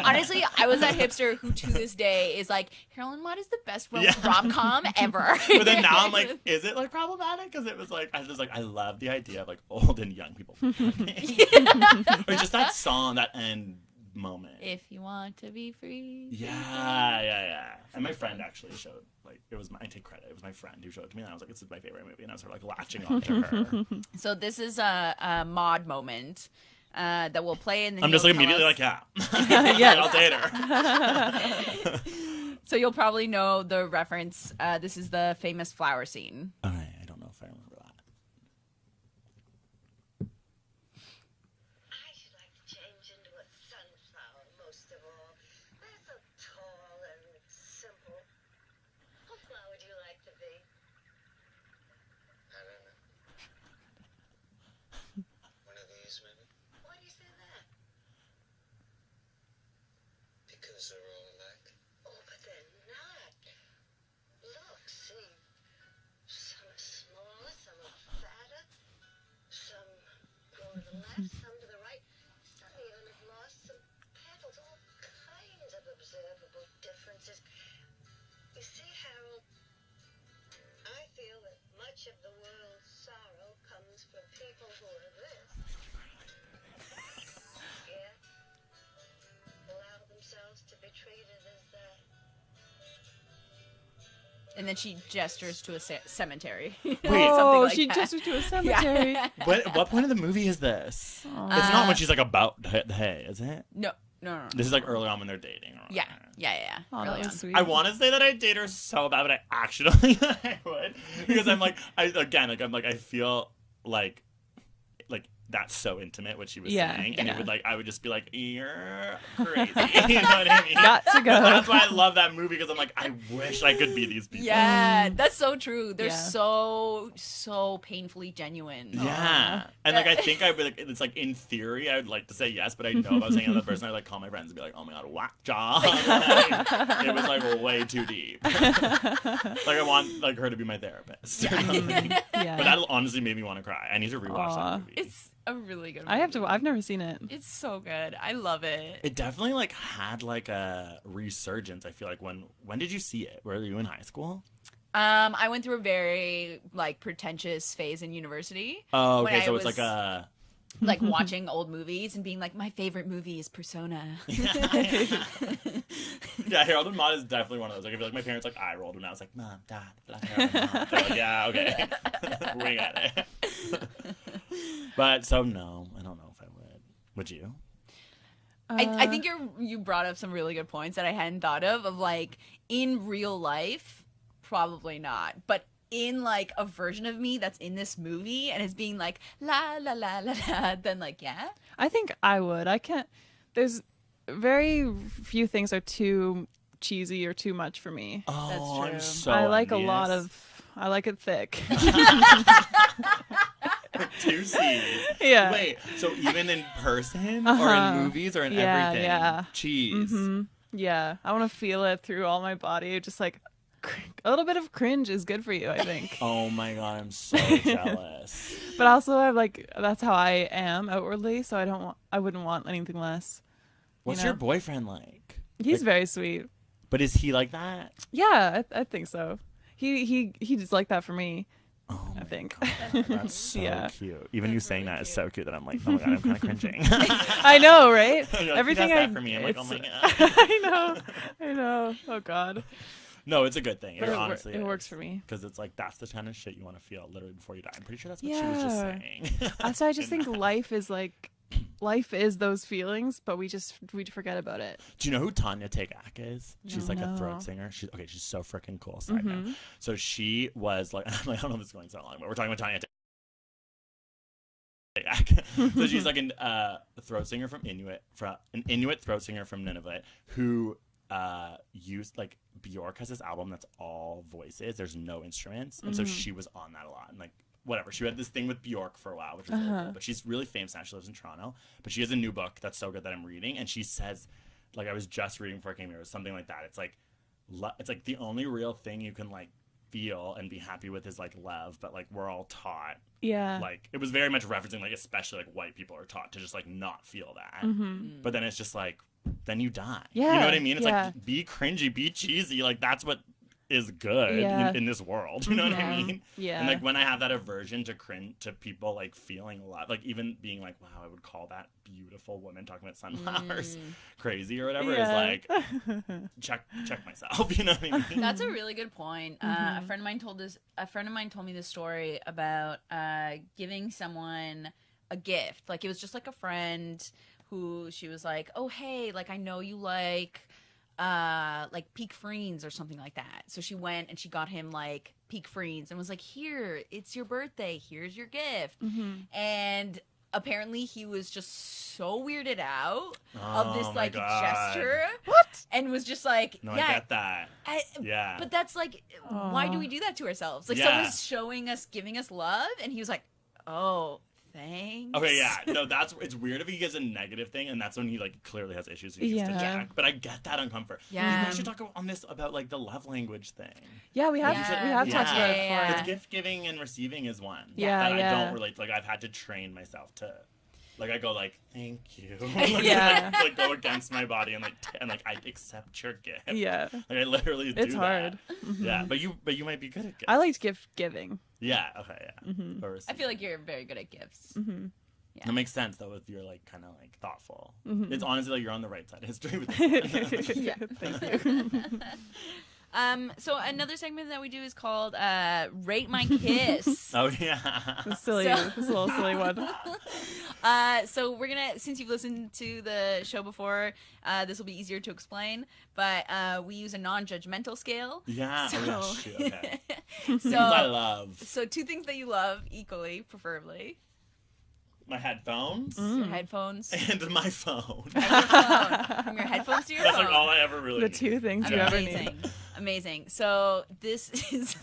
[SPEAKER 1] Honestly, I was that hipster who to this day is like, Harold and Maude is the best
[SPEAKER 2] Yeah.
[SPEAKER 1] rom-com ever.
[SPEAKER 2] But then now I'm like, is it like problematic? Because it was like I was like I love the idea of like old and young people. Or just that song, that end moment.
[SPEAKER 1] If you want to be free.
[SPEAKER 2] Yeah. And my friend actually showed, like, I take credit. It was my friend who showed it to me, and I was like, this is my favorite movie, and I was sort of like latching on to her.
[SPEAKER 1] So this is a Maude moment that we'll play in the
[SPEAKER 2] I'm just like immediately like, yeah.
[SPEAKER 3] Yes.
[SPEAKER 2] I'll date her.
[SPEAKER 1] So you'll probably know the reference. This is the famous flower scene.
[SPEAKER 2] All right, I don't know if I remember that.
[SPEAKER 4] I should like to change into a sunflower most of all. They're so tall and simple. What flower would you like to be? I don't know. One of these, maybe? Why do you say that? Because they're all alike. Oh, but they're not. Look, see. Some are smaller, some are fatter. Some go to the left, some to the right. Some even have lost some petals. All kinds of observable differences. You see, Harold, I feel that much of the world's sorrow comes from people who are this. Yeah. Allow themselves to be treated as that.
[SPEAKER 1] And then she gestures to a cemetery.
[SPEAKER 2] Wait.
[SPEAKER 3] Oh,
[SPEAKER 1] like
[SPEAKER 3] she
[SPEAKER 1] that.
[SPEAKER 3] just went to a cemetery.
[SPEAKER 2] What point of the movie is this? It's not when she's like about the hay, is it?
[SPEAKER 1] No.
[SPEAKER 2] This is like early on when they're dating. Or
[SPEAKER 1] Yeah.
[SPEAKER 2] whatever.
[SPEAKER 1] Yeah.
[SPEAKER 3] Oh,
[SPEAKER 1] Really
[SPEAKER 3] that was
[SPEAKER 1] on.
[SPEAKER 3] sweet.
[SPEAKER 2] I want to say that I date her so bad, but I actually I would because I'm like I feel like that's so intimate what she was
[SPEAKER 3] Yeah,
[SPEAKER 2] saying, and
[SPEAKER 3] yeah.
[SPEAKER 2] it would like I would just be like, you're crazy. You know what I mean?
[SPEAKER 3] Got to go.
[SPEAKER 2] That's why I love that movie, because I'm like, I wish I could be these people.
[SPEAKER 1] Yeah, that's so true. They're
[SPEAKER 3] Yeah.
[SPEAKER 1] so painfully genuine.
[SPEAKER 2] Yeah. And like I think I would like, it's like in theory I would like to say yes, but I know if I was hanging out with that person I'd like call my friends and be like, oh my god, whack job. Like, it was like way too deep. Like I want like her to be my therapist.
[SPEAKER 3] Yeah.
[SPEAKER 2] But that'll honestly make me want to cry. I need to rewatch
[SPEAKER 3] Aw.
[SPEAKER 2] that movie.
[SPEAKER 1] It's a really good movie.
[SPEAKER 3] I have to. I've never seen it.
[SPEAKER 1] It's so good. I love it.
[SPEAKER 2] It definitely like had like a resurgence. I feel like when did you see it? Were you in high school?
[SPEAKER 1] I went through a very like pretentious phase in university.
[SPEAKER 2] Oh,
[SPEAKER 1] when
[SPEAKER 2] okay.
[SPEAKER 1] I
[SPEAKER 2] So it's
[SPEAKER 1] was,
[SPEAKER 2] like a
[SPEAKER 1] like watching old movies and being like, my favorite movie is Persona.
[SPEAKER 2] yeah. Harold and Maude is definitely one of those. Like I feel like my parents like eye rolled when I was like, Mom, Dad, like Harold and Maude. They're like, yeah, okay, we got it. But so no, I don't know if I would. Would you?
[SPEAKER 1] I think you brought up some really good points that I hadn't thought of like in real life, probably not, but in like a version of me that's in this movie and is being like la la la la la, then like yeah.
[SPEAKER 3] I think I would. I can't. There's very few things are too cheesy or too much for me.
[SPEAKER 2] Oh,
[SPEAKER 1] true.
[SPEAKER 2] I'm so
[SPEAKER 3] I like
[SPEAKER 2] envious.
[SPEAKER 3] a lot of. I like it thick.
[SPEAKER 2] 2 C's.
[SPEAKER 3] Yeah.
[SPEAKER 2] Wait, so even in person or
[SPEAKER 3] Uh-huh.
[SPEAKER 2] in movies or in
[SPEAKER 3] Yeah,
[SPEAKER 2] everything?
[SPEAKER 3] yeah.
[SPEAKER 2] Cheese.
[SPEAKER 3] Mhm. Yeah, I want to feel it through all my body. Just like a little bit of cringe is good for you, I think.
[SPEAKER 2] Oh my god, I'm so jealous.
[SPEAKER 3] But also, I like that's how I am outwardly, so I wouldn't want anything less.
[SPEAKER 2] What's
[SPEAKER 3] know?
[SPEAKER 2] your boyfriend like?
[SPEAKER 3] He's
[SPEAKER 2] Like-
[SPEAKER 3] very sweet.
[SPEAKER 2] But is he like that?
[SPEAKER 3] Yeah, I think so. He just like that for me.
[SPEAKER 2] Oh
[SPEAKER 3] I
[SPEAKER 2] my
[SPEAKER 3] think.
[SPEAKER 2] God, that's so
[SPEAKER 3] Yeah.
[SPEAKER 2] cute. Even you saying that is so cute that I'm like, oh my god, I'm kind of cringing.
[SPEAKER 3] I know, right?
[SPEAKER 2] You're like,
[SPEAKER 3] Everything
[SPEAKER 2] he does
[SPEAKER 3] I
[SPEAKER 2] that for me. I'm like, oh my
[SPEAKER 3] it's-
[SPEAKER 2] god.
[SPEAKER 3] I know. Oh God.
[SPEAKER 2] No, it's a good thing.
[SPEAKER 3] But
[SPEAKER 2] It
[SPEAKER 3] it wor-
[SPEAKER 2] honestly
[SPEAKER 3] it works for me.
[SPEAKER 2] because it's like that's the kind of shit you want to feel literally before you die. I'm pretty sure that's what she was just
[SPEAKER 3] Yeah.
[SPEAKER 2] saying.
[SPEAKER 3] So I just think life is those feelings, but we forget about it.
[SPEAKER 2] Do you know who Tanya Tagaq is? She's like a
[SPEAKER 3] No.
[SPEAKER 2] throat singer. She's so freaking cool. Side note.
[SPEAKER 3] Mm-hmm.
[SPEAKER 2] So she was like, I'm like, I don't know if this is going so long, but we're talking about Tanya Tagaq. So she's like a throat singer from an Inuit throat singer from Nunavut who used like Bjork has this album that's all voices. There's no instruments, and so she was on that a lot. And like whatever, she had this thing with Bjork for a while, which was really cool. But she's really famous now. She lives in Toronto, but she has a new book that's so good that I'm reading, and she says, like I was just reading before I came here, it was something like that. It's like the only real thing you can like feel and be happy with is like love, but like we're all taught.
[SPEAKER 3] Yeah.
[SPEAKER 2] Like it was very much referencing like especially like white people are taught to just like not feel that.
[SPEAKER 3] Mm-hmm.
[SPEAKER 2] But then it's just like then you die.
[SPEAKER 3] Yeah,
[SPEAKER 2] You know what I mean? It's
[SPEAKER 3] yeah.
[SPEAKER 2] like be cringy, be cheesy. Like that's what is good
[SPEAKER 3] Yeah.
[SPEAKER 2] in this world. You know what I mean?
[SPEAKER 3] Yeah.
[SPEAKER 2] And like when I have that aversion to cringe to people like feeling love, like even being like, wow, I would call that beautiful woman talking about sunflowers crazy or whatever
[SPEAKER 3] Yeah.
[SPEAKER 2] is like check myself. You know what I mean?
[SPEAKER 1] That's a really good point. A friend of mine told me this story about giving someone a gift. Like it was just like a friend who she was like, "Oh hey, like I know you like Peak Freens or something like that." So she went and she got him like Peak Freens and was like, "Here, it's your birthday. Here's your gift." And apparently he was just so weirded out of this
[SPEAKER 2] Oh my
[SPEAKER 1] like
[SPEAKER 2] God.
[SPEAKER 1] gesture.
[SPEAKER 3] What?
[SPEAKER 1] And was just like,
[SPEAKER 2] No,
[SPEAKER 1] yeah,
[SPEAKER 2] I get that. Yeah.
[SPEAKER 1] but that's like, why do
[SPEAKER 3] Aw.
[SPEAKER 1] we do that to ourselves? Like,
[SPEAKER 2] Yeah.
[SPEAKER 1] someone's giving us love, and he was like, "Oh, thanks."
[SPEAKER 2] Okay, yeah. No, it's weird if he gives a negative thing, and that's when he like clearly has issues. He's just a
[SPEAKER 3] Yeah.
[SPEAKER 2] jack. But I get that uncomfort.
[SPEAKER 1] Yeah.
[SPEAKER 2] You guys should talk about like the love language thing.
[SPEAKER 3] Yeah, we have
[SPEAKER 1] Yeah.
[SPEAKER 3] we have talked about it
[SPEAKER 1] Yeah.
[SPEAKER 3] before.
[SPEAKER 2] Because gift giving and receiving is one.
[SPEAKER 3] Yeah,
[SPEAKER 2] that
[SPEAKER 3] yeah.
[SPEAKER 2] I don't relate to. Like I've had to train myself to. Like I go like thank you.
[SPEAKER 3] Yeah.
[SPEAKER 2] like go against my body and like I accept your gift.
[SPEAKER 3] Yeah.
[SPEAKER 2] Like I literally do
[SPEAKER 3] It's hard.
[SPEAKER 2] that. Yeah, but you might be good at gifts.
[SPEAKER 3] I liked gift giving.
[SPEAKER 2] Yeah. Okay. Yeah.
[SPEAKER 3] Mm-hmm.
[SPEAKER 2] Or
[SPEAKER 1] I
[SPEAKER 2] receiving.
[SPEAKER 1] feel like you're very good at gifts.
[SPEAKER 3] Mm-hmm.
[SPEAKER 1] Yeah.
[SPEAKER 2] That makes sense though if you're like kind of like thoughtful.
[SPEAKER 3] Mhm.
[SPEAKER 2] It's honestly like you're on the right side of history with this one.
[SPEAKER 1] Yeah.
[SPEAKER 3] Thank you.
[SPEAKER 1] So another segment that we do is called Rate My Kiss.
[SPEAKER 2] Oh yeah.
[SPEAKER 3] It's silly.
[SPEAKER 1] So-
[SPEAKER 3] It's a little silly one.
[SPEAKER 1] So we're gonna, since you've listened to the show before, this will be easier to explain. But we use a non-judgmental scale.
[SPEAKER 2] Yeah.
[SPEAKER 1] So,
[SPEAKER 2] Oh, yeah. Shoot, okay.
[SPEAKER 1] so,
[SPEAKER 2] Things I love.
[SPEAKER 1] so 2 things that you love equally, preferably.
[SPEAKER 2] My headphones
[SPEAKER 1] Your headphones.
[SPEAKER 2] and my phone.
[SPEAKER 1] And your phone. From your headphones to your
[SPEAKER 2] That's
[SPEAKER 1] phone.
[SPEAKER 2] like all I ever really
[SPEAKER 3] The
[SPEAKER 2] need.
[SPEAKER 3] two things you ever need.
[SPEAKER 1] Amazing. Amazing. So this is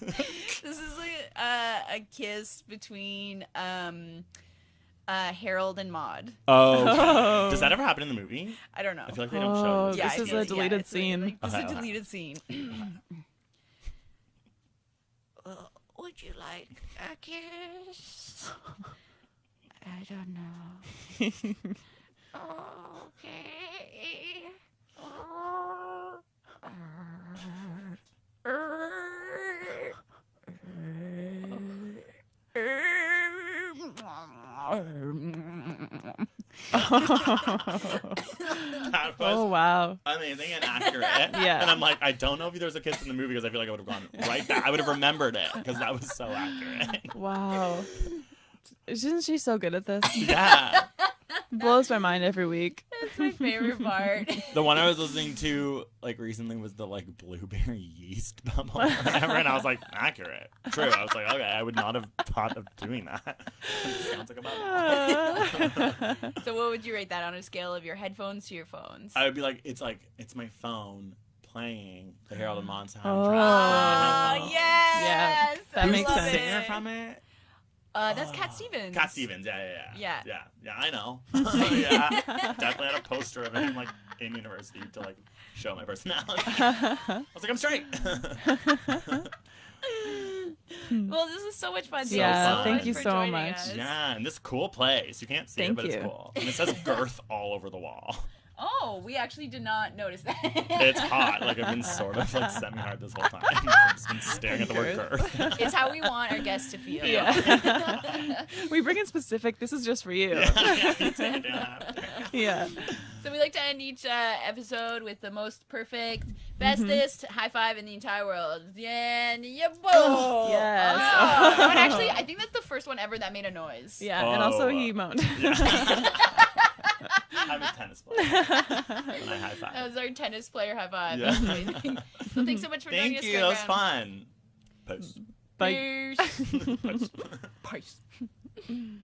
[SPEAKER 1] this is a kiss between Harold and Maude.
[SPEAKER 2] Oh. Does that ever happen in the movie?
[SPEAKER 1] I don't know.
[SPEAKER 2] I feel like they don't show it.
[SPEAKER 3] This
[SPEAKER 1] I
[SPEAKER 3] is
[SPEAKER 1] feel
[SPEAKER 3] a
[SPEAKER 1] like-
[SPEAKER 3] deleted
[SPEAKER 1] it's like-
[SPEAKER 3] scene.
[SPEAKER 1] like, this is
[SPEAKER 2] Okay.
[SPEAKER 1] a deleted scene.
[SPEAKER 4] Would you like a kiss? I don't know. Okay.
[SPEAKER 2] That was
[SPEAKER 3] Oh wow.
[SPEAKER 2] amazing and accurate.
[SPEAKER 3] Yeah.
[SPEAKER 2] And I'm like, I don't know if there's a kiss in the movie because I feel like I would have gone right back. I would have remembered it because that was so accurate.
[SPEAKER 3] Wow. Isn't she so good at this?
[SPEAKER 2] Yeah.
[SPEAKER 3] Blows my mind every week.
[SPEAKER 1] That's my favorite part.
[SPEAKER 2] The one I was listening to like recently was the like blueberry yeast bubble or whatever, and I was like, accurate. True. I was like, okay, I would not have thought of doing that. It sounds like a bubble.
[SPEAKER 1] So what would you rate that on a scale of your headphones to your phones?
[SPEAKER 2] I would be like, it's my phone playing the Harold and Maude soundtrack.
[SPEAKER 1] Oh,
[SPEAKER 2] Oh,
[SPEAKER 1] yes!
[SPEAKER 3] that
[SPEAKER 1] I
[SPEAKER 3] makes
[SPEAKER 1] love
[SPEAKER 3] sense.
[SPEAKER 2] The singer
[SPEAKER 1] it.
[SPEAKER 2] from it?
[SPEAKER 1] That's Cat Stevens.
[SPEAKER 2] Cat Stevens, yeah. I know. Yeah, definitely had a poster of him like in university to like show my personality. I was like, I'm straight.
[SPEAKER 1] Well, this is so much fun.
[SPEAKER 3] Yeah,
[SPEAKER 2] fun.
[SPEAKER 3] thank you
[SPEAKER 1] for
[SPEAKER 3] so
[SPEAKER 1] joining
[SPEAKER 3] much.
[SPEAKER 1] us.
[SPEAKER 2] Yeah, and this cool place. You can't see
[SPEAKER 3] Thank
[SPEAKER 2] it, but
[SPEAKER 3] you.
[SPEAKER 2] it's cool. And it says girth all over the wall.
[SPEAKER 1] Oh, we actually did not notice that.
[SPEAKER 2] It's hot. Like I've been sort of like semi-hard this whole time. I've just been staring at the word girth.
[SPEAKER 1] It's how we want our guests to feel.
[SPEAKER 3] Yeah. We bring it specific. This is just for you.
[SPEAKER 2] Yeah, you take it down after.
[SPEAKER 3] Yeah.
[SPEAKER 1] So we like to end each episode with the most perfect, bestest high five in the entire world. And yeah, boom!
[SPEAKER 3] Yes.
[SPEAKER 1] Oh. And actually, I think that's the first one ever that made a noise.
[SPEAKER 3] Yeah. And also
[SPEAKER 2] Oh,
[SPEAKER 3] he moaned.
[SPEAKER 2] Yeah. I'm a tennis player. And I high five.
[SPEAKER 1] That was our tennis player high five.
[SPEAKER 2] Yeah.
[SPEAKER 1] That's amazing. So thanks so much for joining
[SPEAKER 2] Thank
[SPEAKER 1] us.
[SPEAKER 2] you. That was
[SPEAKER 1] Greg
[SPEAKER 2] fun. Post.
[SPEAKER 3] Bye.
[SPEAKER 1] Graham.
[SPEAKER 2] Post.
[SPEAKER 1] Peace. Peace.